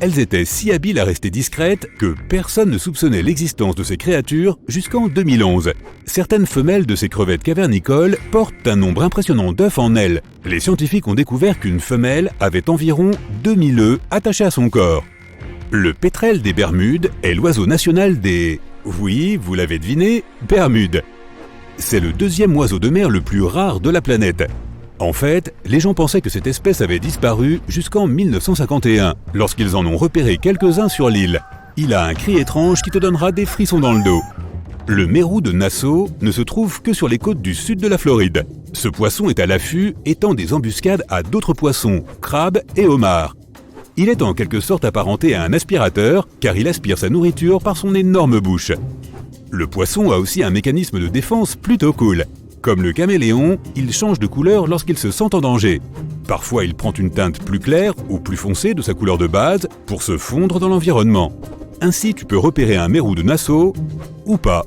Speaker 2: Elles étaient si habiles à rester discrètes que personne ne soupçonnait l'existence de ces créatures jusqu'en 2011. Certaines femelles de ces crevettes cavernicoles portent un nombre impressionnant d'œufs en elles. Les scientifiques ont découvert qu'une femelle avait environ 2000 œufs attachés à son corps. Le pétrel des Bermudes est l'oiseau national des... Oui, vous l'avez deviné, Bermudes. C'est le deuxième oiseau de mer le plus rare de la planète. En fait, les gens pensaient que cette espèce avait disparu jusqu'en 1951, lorsqu'ils en ont repéré quelques-uns sur l'île. Il a un cri étrange qui te donnera des frissons dans le dos. Le mérou de Nassau ne se trouve que sur les côtes du sud de la Floride. Ce poisson est à l'affût et tend des embuscades à d'autres poissons, crabes et homards. Il est en quelque sorte apparenté à un aspirateur, car il aspire sa nourriture par son énorme bouche. Le poisson a aussi un mécanisme de défense plutôt cool. Comme le caméléon, il change de couleur lorsqu'il se sent en danger. Parfois, il prend une teinte plus claire ou plus foncée de sa couleur de base pour se fondre dans l'environnement. Ainsi, tu peux repérer un mérou de Nassau ou pas.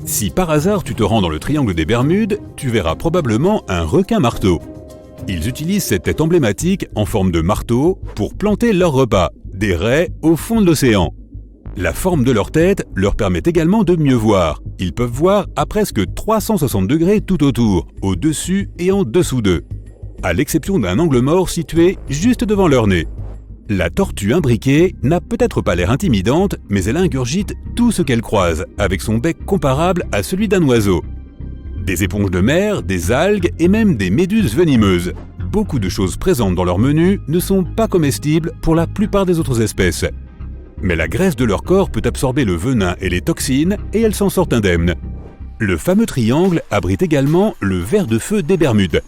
Speaker 2: Si par hasard tu te rends dans le triangle des Bermudes, tu verras probablement un requin-marteau. Ils utilisent cette tête emblématique en forme de marteau pour planter leur repas, des raies au fond de l'océan. La forme de leur tête leur permet également de mieux voir. Ils peuvent voir à presque 360 degrés tout autour, au-dessus et en dessous d'eux, à l'exception d'un angle mort situé juste devant leur nez. La tortue imbriquée n'a peut-être pas l'air intimidante, mais elle ingurgite tout ce qu'elle croise, avec son bec comparable à celui d'un oiseau. Des éponges de mer, des algues et même des méduses venimeuses. Beaucoup de choses présentes dans leur menu ne sont pas comestibles pour la plupart des autres espèces. Mais la graisse de leur corps peut absorber le venin et les toxines et elles s'en sortent indemnes. Le fameux triangle abrite également le ver de feu des Bermudes.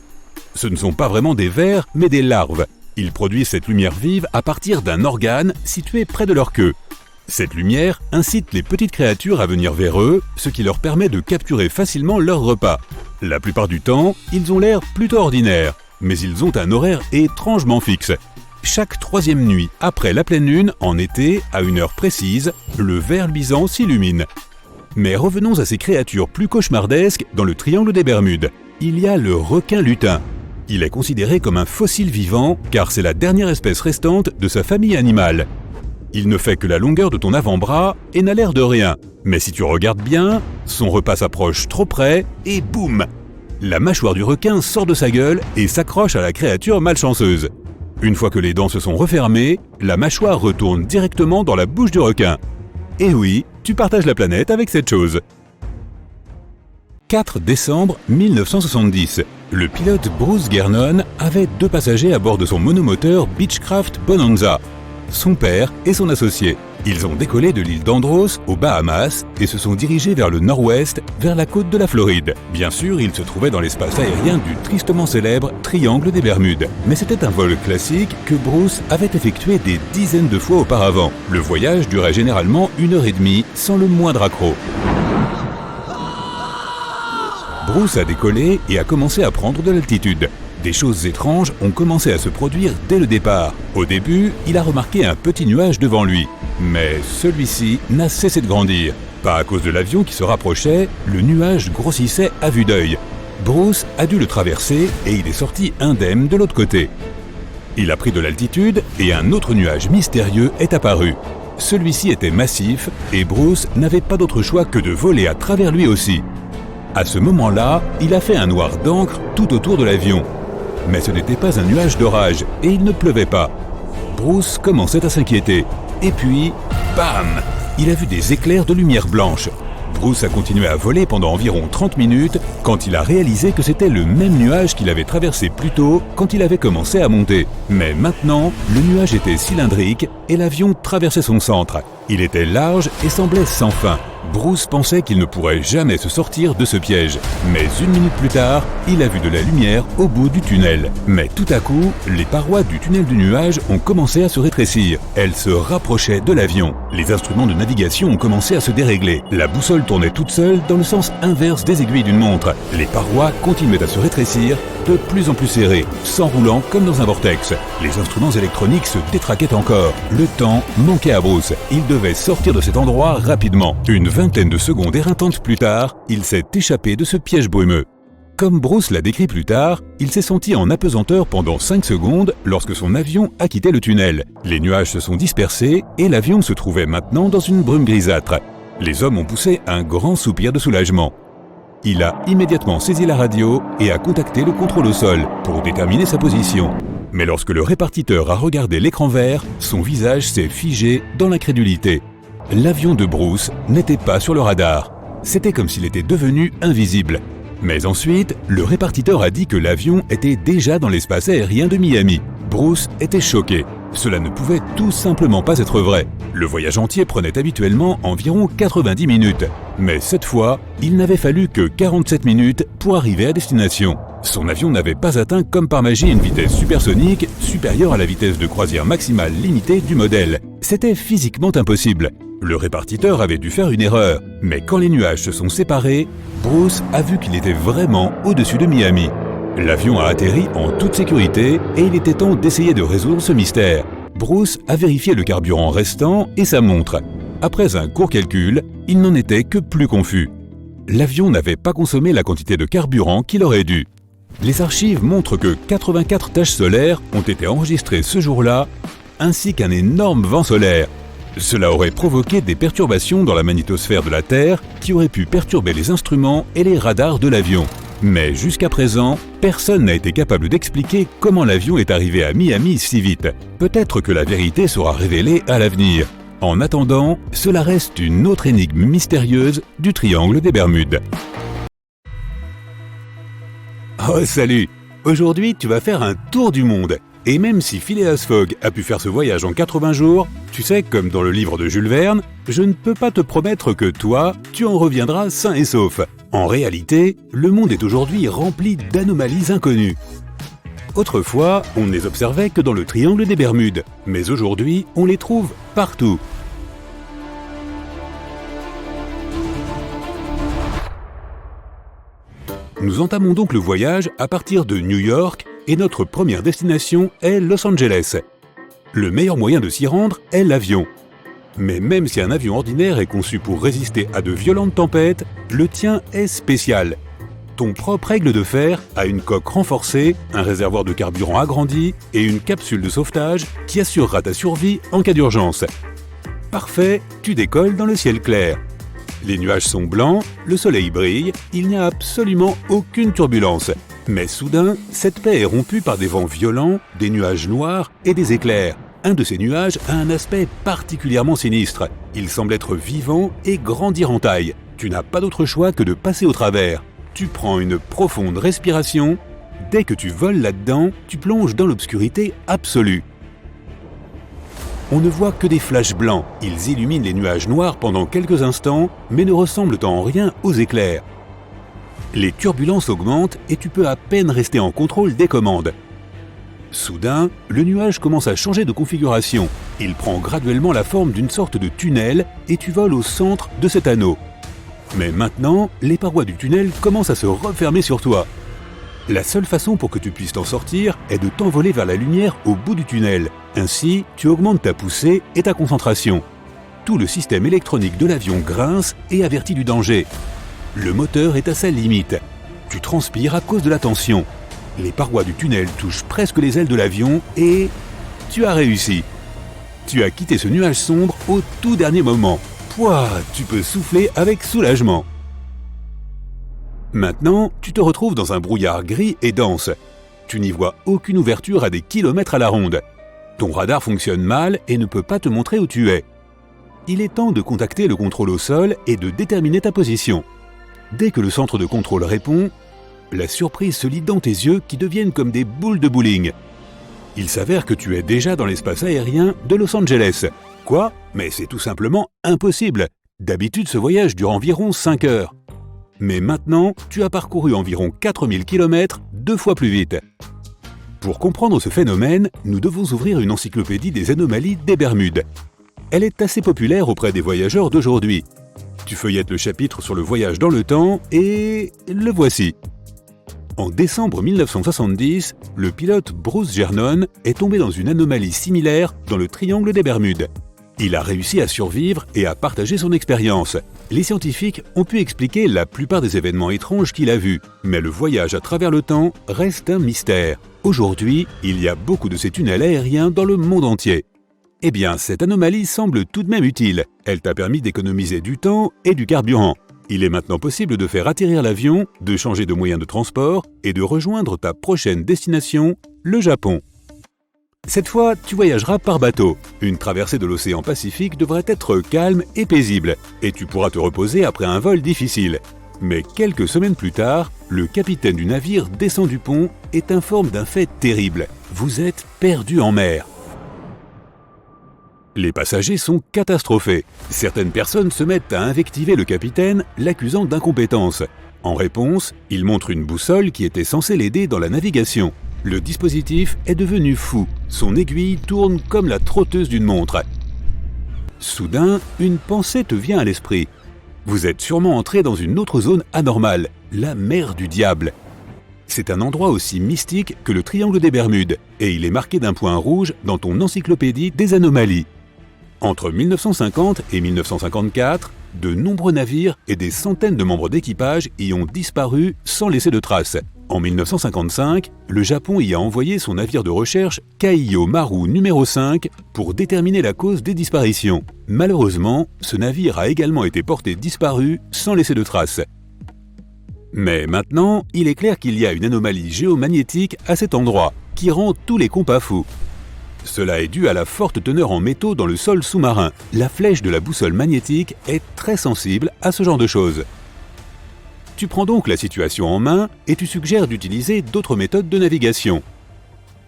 Speaker 2: Ce ne sont pas vraiment des vers, mais des larves. Ils produisent cette lumière vive à partir d'un organe situé près de leur queue. Cette lumière incite les petites créatures à venir vers eux, ce qui leur permet de capturer facilement leur repas. La plupart du temps, ils ont l'air plutôt ordinaires, mais ils ont un horaire étrangement fixe. Chaque troisième nuit après la pleine lune, en été, à une heure précise, le ver luisant s'illumine. Mais revenons à ces créatures plus cauchemardesques dans le triangle des Bermudes. Il y a le requin lutin. Il est considéré comme un fossile vivant car c'est la dernière espèce restante de sa famille animale. Il ne fait que la longueur de ton avant-bras et n'a l'air de rien. Mais si tu regardes bien, son repas s'approche trop près et boum! La mâchoire du requin sort de sa gueule et s'accroche à la créature malchanceuse. Une fois que les dents se sont refermées, la mâchoire retourne directement dans la bouche du requin. Et oui, tu partages la planète avec cette chose. 4 décembre 1970. Le pilote Bruce Gernon avait 2 passagers à bord de son monomoteur Beechcraft Bonanza, son père et son associé. Ils ont décollé de l'île d'Andros, aux Bahamas, et se sont dirigés vers le nord-ouest, vers la côte de la Floride. Bien sûr, ils se trouvaient dans l'espace aérien du tristement célèbre Triangle des Bermudes. Mais c'était un vol classique que Bruce avait effectué des dizaines de fois auparavant. Le voyage durait généralement 1h30, sans le moindre accroc. Bruce a décollé et a commencé à prendre de l'altitude. Des choses étranges ont commencé à se produire dès le départ. Au début, il a remarqué un petit nuage devant lui. Mais celui-ci n'a cessé de grandir. Pas à cause de l'avion qui se rapprochait, le nuage grossissait à vue d'œil. Bruce a dû le traverser et il est sorti indemne de l'autre côté. Il a pris de l'altitude et un autre nuage mystérieux est apparu. Celui-ci était massif et Bruce n'avait pas d'autre choix que de voler à travers lui aussi. À ce moment-là, il a fait un noir d'encre tout autour de l'avion. Mais ce n'était pas un nuage d'orage et il ne pleuvait pas. Bruce commençait à s'inquiéter. Et puis, bam! Il a vu des éclairs de lumière blanche. Bruce a continué à voler pendant environ 30 minutes quand il a réalisé que c'était le même nuage qu'il avait traversé plus tôt quand il avait commencé à monter. Mais maintenant, le nuage était cylindrique et l'avion traversait son centre. Il était large et semblait sans fin. Bruce pensait qu'il ne pourrait jamais se sortir de ce piège. Mais 1 minute plus tard, il a vu de la lumière au bout du tunnel. Mais tout à coup, les parois du tunnel du nuage ont commencé à se rétrécir. Elles se rapprochaient de l'avion. Les instruments de navigation ont commencé à se dérégler. La boussole tournait toute seule dans le sens inverse des aiguilles d'une montre. Les parois continuaient à se rétrécir, de plus en plus serrées, s'enroulant comme dans un vortex. Les instruments électroniques se détraquaient encore. Le temps manquait à Bruce. Il devait sortir de cet endroit rapidement. Une vingtaine de secondes éreintantes plus tard, il s'est échappé de ce piège brumeux. Comme Bruce l'a décrit plus tard, il s'est senti en apesanteur pendant 5 secondes lorsque son avion a quitté le tunnel. Les nuages se sont dispersés et l'avion se trouvait maintenant dans une brume grisâtre. Les hommes ont poussé un grand soupir de soulagement. Il a immédiatement saisi la radio et a contacté le contrôle au sol pour déterminer sa position. Mais lorsque le répartiteur a regardé l'écran vert, son visage s'est figé dans l'incrédulité. L'avion de Bruce n'était pas sur le radar. C'était comme s'il était devenu invisible. Mais ensuite, le répartiteur a dit que l'avion était déjà dans l'espace aérien de Miami. Bruce était choqué. Cela ne pouvait tout simplement pas être vrai. Le voyage entier prenait habituellement environ 90 minutes. Mais cette fois, il n'avait fallu que 47 minutes pour arriver à destination. Son avion n'avait pas atteint comme par magie une vitesse supersonique supérieure à la vitesse de croisière maximale limitée du modèle. C'était physiquement impossible. Le répartiteur avait dû faire une erreur, mais quand les nuages se sont séparés, Bruce a vu qu'il était vraiment au-dessus de Miami. L'avion a atterri en toute sécurité et il était temps d'essayer de résoudre ce mystère. Bruce a vérifié le carburant restant et sa montre. Après un court calcul, il n'en était que plus confus. L'avion n'avait pas consommé la quantité de carburant qu'il aurait dû. Les archives montrent que 84 taches solaires ont été enregistrées ce jour-là, ainsi qu'un énorme vent solaire. Cela aurait provoqué des perturbations dans la magnétosphère de la Terre qui auraient pu perturber les instruments et les radars de l'avion. Mais jusqu'à présent, personne n'a été capable d'expliquer comment l'avion est arrivé à Miami si vite. Peut-être que la vérité sera révélée à l'avenir. En attendant, cela reste une autre énigme mystérieuse du triangle des Bermudes. Oh salut! Aujourd'hui, tu vas faire un tour du monde. Et même si Phileas Fogg a pu faire ce voyage en 80 jours, tu sais, comme dans le livre de Jules Verne, je ne peux pas te promettre que toi, tu en reviendras sain et sauf. En réalité, le monde est aujourd'hui rempli d'anomalies inconnues. Autrefois, on ne les observait que dans le triangle des Bermudes, mais aujourd'hui, on les trouve partout. Nous entamons donc le voyage à partir de New York et notre première destination est Los Angeles. Le meilleur moyen de s'y rendre est l'avion. Mais même si un avion ordinaire est conçu pour résister à de violentes tempêtes, le tien est spécial. Ton propre aigle de fer a une coque renforcée, un réservoir de carburant agrandi et une capsule de sauvetage qui assurera ta survie en cas d'urgence. Parfait, tu décolles dans le ciel clair. Les nuages sont blancs, le soleil brille, il n'y a absolument aucune turbulence. Mais soudain, cette paix est rompue par des vents violents, des nuages noirs et des éclairs. Un de ces nuages a un aspect particulièrement sinistre. Il semble être vivant et grandir en taille. Tu n'as pas d'autre choix que de passer au travers. Tu prends une profonde respiration. Dès que tu voles là-dedans, tu plonges dans l'obscurité absolue. On ne voit que des flashs blancs. Ils illuminent les nuages noirs pendant quelques instants, mais ne ressemblent en rien aux éclairs. Les turbulences augmentent et tu peux à peine rester en contrôle des commandes. Soudain, le nuage commence à changer de configuration. Il prend graduellement la forme d'une sorte de tunnel et tu voles au centre de cet anneau. Mais maintenant, les parois du tunnel commencent à se refermer sur toi. La seule façon pour que tu puisses t'en sortir est de t'envoler vers la lumière au bout du tunnel. Ainsi, tu augmentes ta poussée et ta concentration. Tout le système électronique de l'avion grince et avertit du danger. Le moteur est à sa limite. Tu transpires à cause de la tension. Les parois du tunnel touchent presque les ailes de l'avion et tu as réussi. Tu as quitté ce nuage sombre au tout dernier moment. Pouah, tu peux souffler avec soulagement. Maintenant, tu te retrouves dans un brouillard gris et dense. Tu n'y vois aucune ouverture à des kilomètres à la ronde. Ton radar fonctionne mal et ne peut pas te montrer où tu es. Il est temps de contacter le contrôle au sol et de déterminer ta position. Dès que le centre de contrôle répond, la surprise se lit dans tes yeux qui deviennent comme des boules de bowling. Il s'avère que tu es déjà dans l'espace aérien de Los Angeles. Quoi? Mais c'est tout simplement impossible. D'habitude, ce voyage dure environ 5 heures. Mais maintenant, tu as parcouru environ 4000 km 2 fois plus vite. Pour comprendre ce phénomène, nous devons ouvrir une encyclopédie des anomalies des Bermudes. Elle est assez populaire auprès des voyageurs d'aujourd'hui. Tu feuillettes le chapitre sur le voyage dans le temps et le voici. En décembre 1970, le pilote Bruce Gernon est tombé dans une anomalie similaire dans le triangle des Bermudes. Il a réussi à survivre et à partager son expérience. Les scientifiques ont pu expliquer la plupart des événements étranges qu'il a vus, mais le voyage à travers le temps reste un mystère. Aujourd'hui, il y a beaucoup de ces tunnels aériens dans le monde entier. Eh bien, cette anomalie semble tout de même utile. Elle t'a permis d'économiser du temps et du carburant. Il est maintenant possible de faire atterrir l'avion, de changer de moyen de transport et de rejoindre ta prochaine destination, le Japon. Cette fois, tu voyageras par bateau. Une traversée de l'océan Pacifique devrait être calme et paisible, et tu pourras te reposer après un vol difficile. Mais quelques semaines plus tard, le capitaine du navire descend du pont et t'informe d'un fait terrible. Vous êtes perdu en mer. Les passagers sont catastrophés. Certaines personnes se mettent à invectiver le capitaine, l'accusant d'incompétence. En réponse, il montre une boussole qui était censée l'aider dans la navigation. Le dispositif est devenu fou. Son aiguille tourne comme la trotteuse d'une montre. Soudain, une pensée te vient à l'esprit. Vous êtes sûrement entré dans une autre zone anormale, la mer du diable. C'est un endroit aussi mystique que le triangle des Bermudes, et il est marqué d'un point rouge dans ton encyclopédie des anomalies. Entre 1950 et 1954, de nombreux navires et des centaines de membres d'équipage y ont disparu sans laisser de traces. En 1955, le Japon y a envoyé son navire de recherche Kaiyo Maru numéro 5 pour déterminer la cause des disparitions. Malheureusement, ce navire a également été porté disparu sans laisser de traces. Mais maintenant, il est clair qu'il y a une anomalie géomagnétique à cet endroit, qui rend tous les compas fous. Cela est dû à la forte teneur en métaux dans le sol sous-marin. La flèche de la boussole magnétique est très sensible à ce genre de choses. Tu prends donc la situation en main et tu suggères d'utiliser d'autres méthodes de navigation.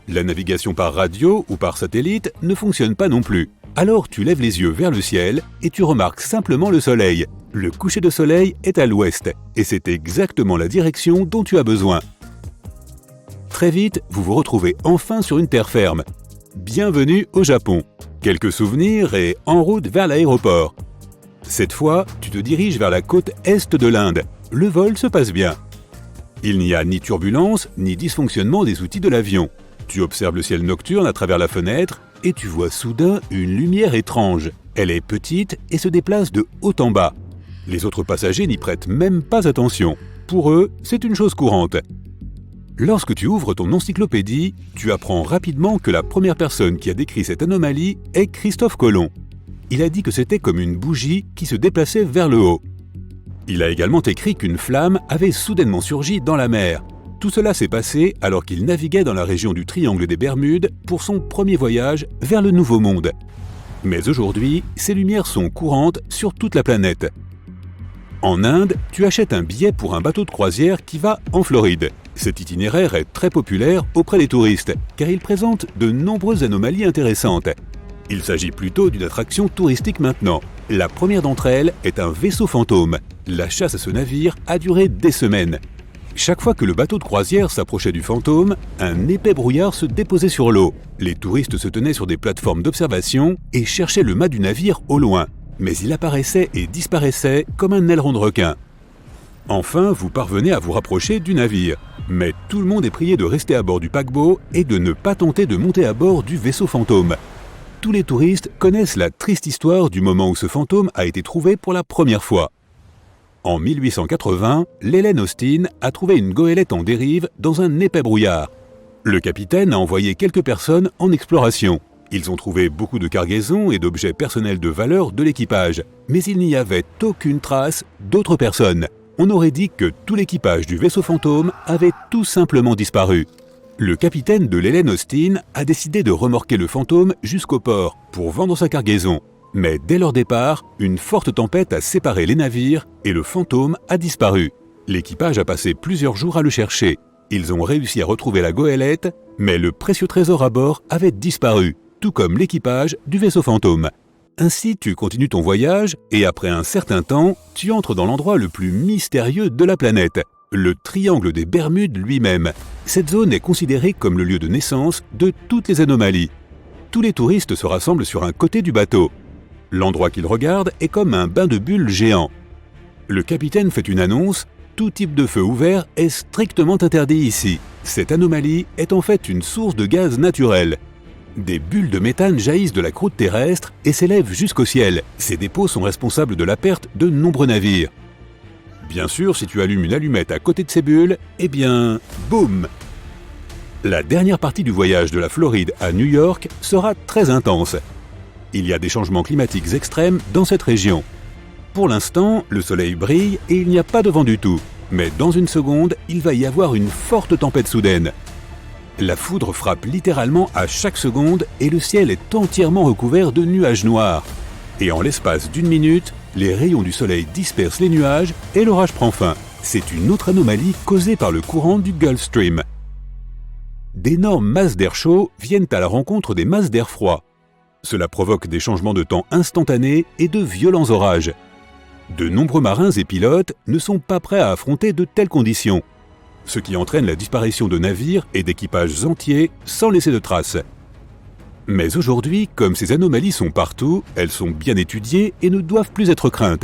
Speaker 2: La navigation par radio ou par satellite ne fonctionne pas non plus. Alors tu lèves les yeux vers le ciel et tu remarques simplement le soleil. Le coucher de soleil est à l'ouest et c'est exactement la direction dont tu as besoin. Très vite, vous vous retrouvez enfin sur une terre ferme. Bienvenue au Japon. Quelques souvenirs et en route vers l'aéroport. Cette fois, tu te diriges vers la côte est de l'Inde. Le vol se passe bien. Il n'y a ni turbulence ni dysfonctionnement des outils de l'avion. Tu observes le ciel nocturne à travers la fenêtre et tu vois soudain une lumière étrange. Elle est petite et se déplace de haut en bas. Les autres passagers n'y prêtent même pas attention. Pour eux, c'est une chose courante. Lorsque tu ouvres ton encyclopédie, tu apprends rapidement que la première personne qui a décrit cette anomalie est Christophe Colomb. Il a dit que c'était comme une bougie qui se déplaçait vers le haut. Il a également écrit qu'une flamme avait soudainement surgi dans la mer. Tout cela s'est passé alors qu'il naviguait dans la région du triangle des Bermudes pour son premier voyage vers le Nouveau Monde. Mais aujourd'hui, ces lumières sont courantes sur toute la planète. En Inde, tu achètes un billet pour un bateau de croisière qui va en Floride. Cet itinéraire est très populaire auprès des touristes, car il présente de nombreuses anomalies intéressantes. Il s'agit plutôt d'une attraction touristique maintenant. La première d'entre elles est un vaisseau fantôme. La chasse à ce navire a duré des semaines. Chaque fois que le bateau de croisière s'approchait du fantôme, un épais brouillard se déposait sur l'eau. Les touristes se tenaient sur des plateformes d'observation et cherchaient le mât du navire au loin. Mais il apparaissait et disparaissait comme un aileron de requin. Enfin, vous parvenez à vous rapprocher du navire. Mais tout le monde est prié de rester à bord du paquebot et de ne pas tenter de monter à bord du vaisseau fantôme. Tous les touristes connaissent la triste histoire du moment où ce fantôme a été trouvé pour la première fois. En 1880, l'Helen Austin a trouvé une goélette en dérive dans un épais brouillard. Le capitaine a envoyé quelques personnes en exploration. Ils ont trouvé beaucoup de cargaisons et d'objets personnels de valeur de l'équipage, mais il n'y avait aucune trace d'autres personnes. On aurait dit que tout l'équipage du vaisseau fantôme avait tout simplement disparu. Le capitaine de l'Helen Austin a décidé de remorquer le fantôme jusqu'au port pour vendre sa cargaison. Mais dès leur départ, une forte tempête a séparé les navires et le fantôme a disparu. L'équipage a passé plusieurs jours à le chercher. Ils ont réussi à retrouver la goélette, mais le précieux trésor à bord avait disparu, tout comme l'équipage du vaisseau fantôme. Ainsi, tu continues ton voyage et après un certain temps, tu entres dans l'endroit le plus mystérieux de la planète, le triangle des Bermudes lui-même. Cette zone est considérée comme le lieu de naissance de toutes les anomalies. Tous les touristes se rassemblent sur un côté du bateau. L'endroit qu'ils regardent est comme un bain de bulles géant. Le capitaine fait une annonce, tout type de feu ouvert est strictement interdit ici. Cette anomalie est en fait une source de gaz naturel. Des bulles de méthane jaillissent de la croûte terrestre et s'élèvent jusqu'au ciel. Ces dépôts sont responsables de la perte de nombreux navires. Bien sûr, si tu allumes une allumette à côté de ces bulles, eh bien, boum! La dernière partie du voyage de la Floride à New York sera très intense. Il y a des changements climatiques extrêmes dans cette région. Pour l'instant, le soleil brille et il n'y a pas de vent du tout. Mais dans une seconde, il va y avoir une forte tempête soudaine. La foudre frappe littéralement à chaque seconde et le ciel est entièrement recouvert de nuages noirs. Et en l'espace d'une minute, les rayons du soleil dispersent les nuages et l'orage prend fin. C'est une autre anomalie causée par le courant du Gulf Stream. D'énormes masses d'air chaud viennent à la rencontre des masses d'air froid. Cela provoque des changements de temps instantanés et de violents orages. De nombreux marins et pilotes ne sont pas prêts à affronter de telles conditions, ce qui entraîne la disparition de navires et d'équipages entiers sans laisser de traces. Mais aujourd'hui, comme ces anomalies sont partout, elles sont bien étudiées et ne doivent plus être craintes.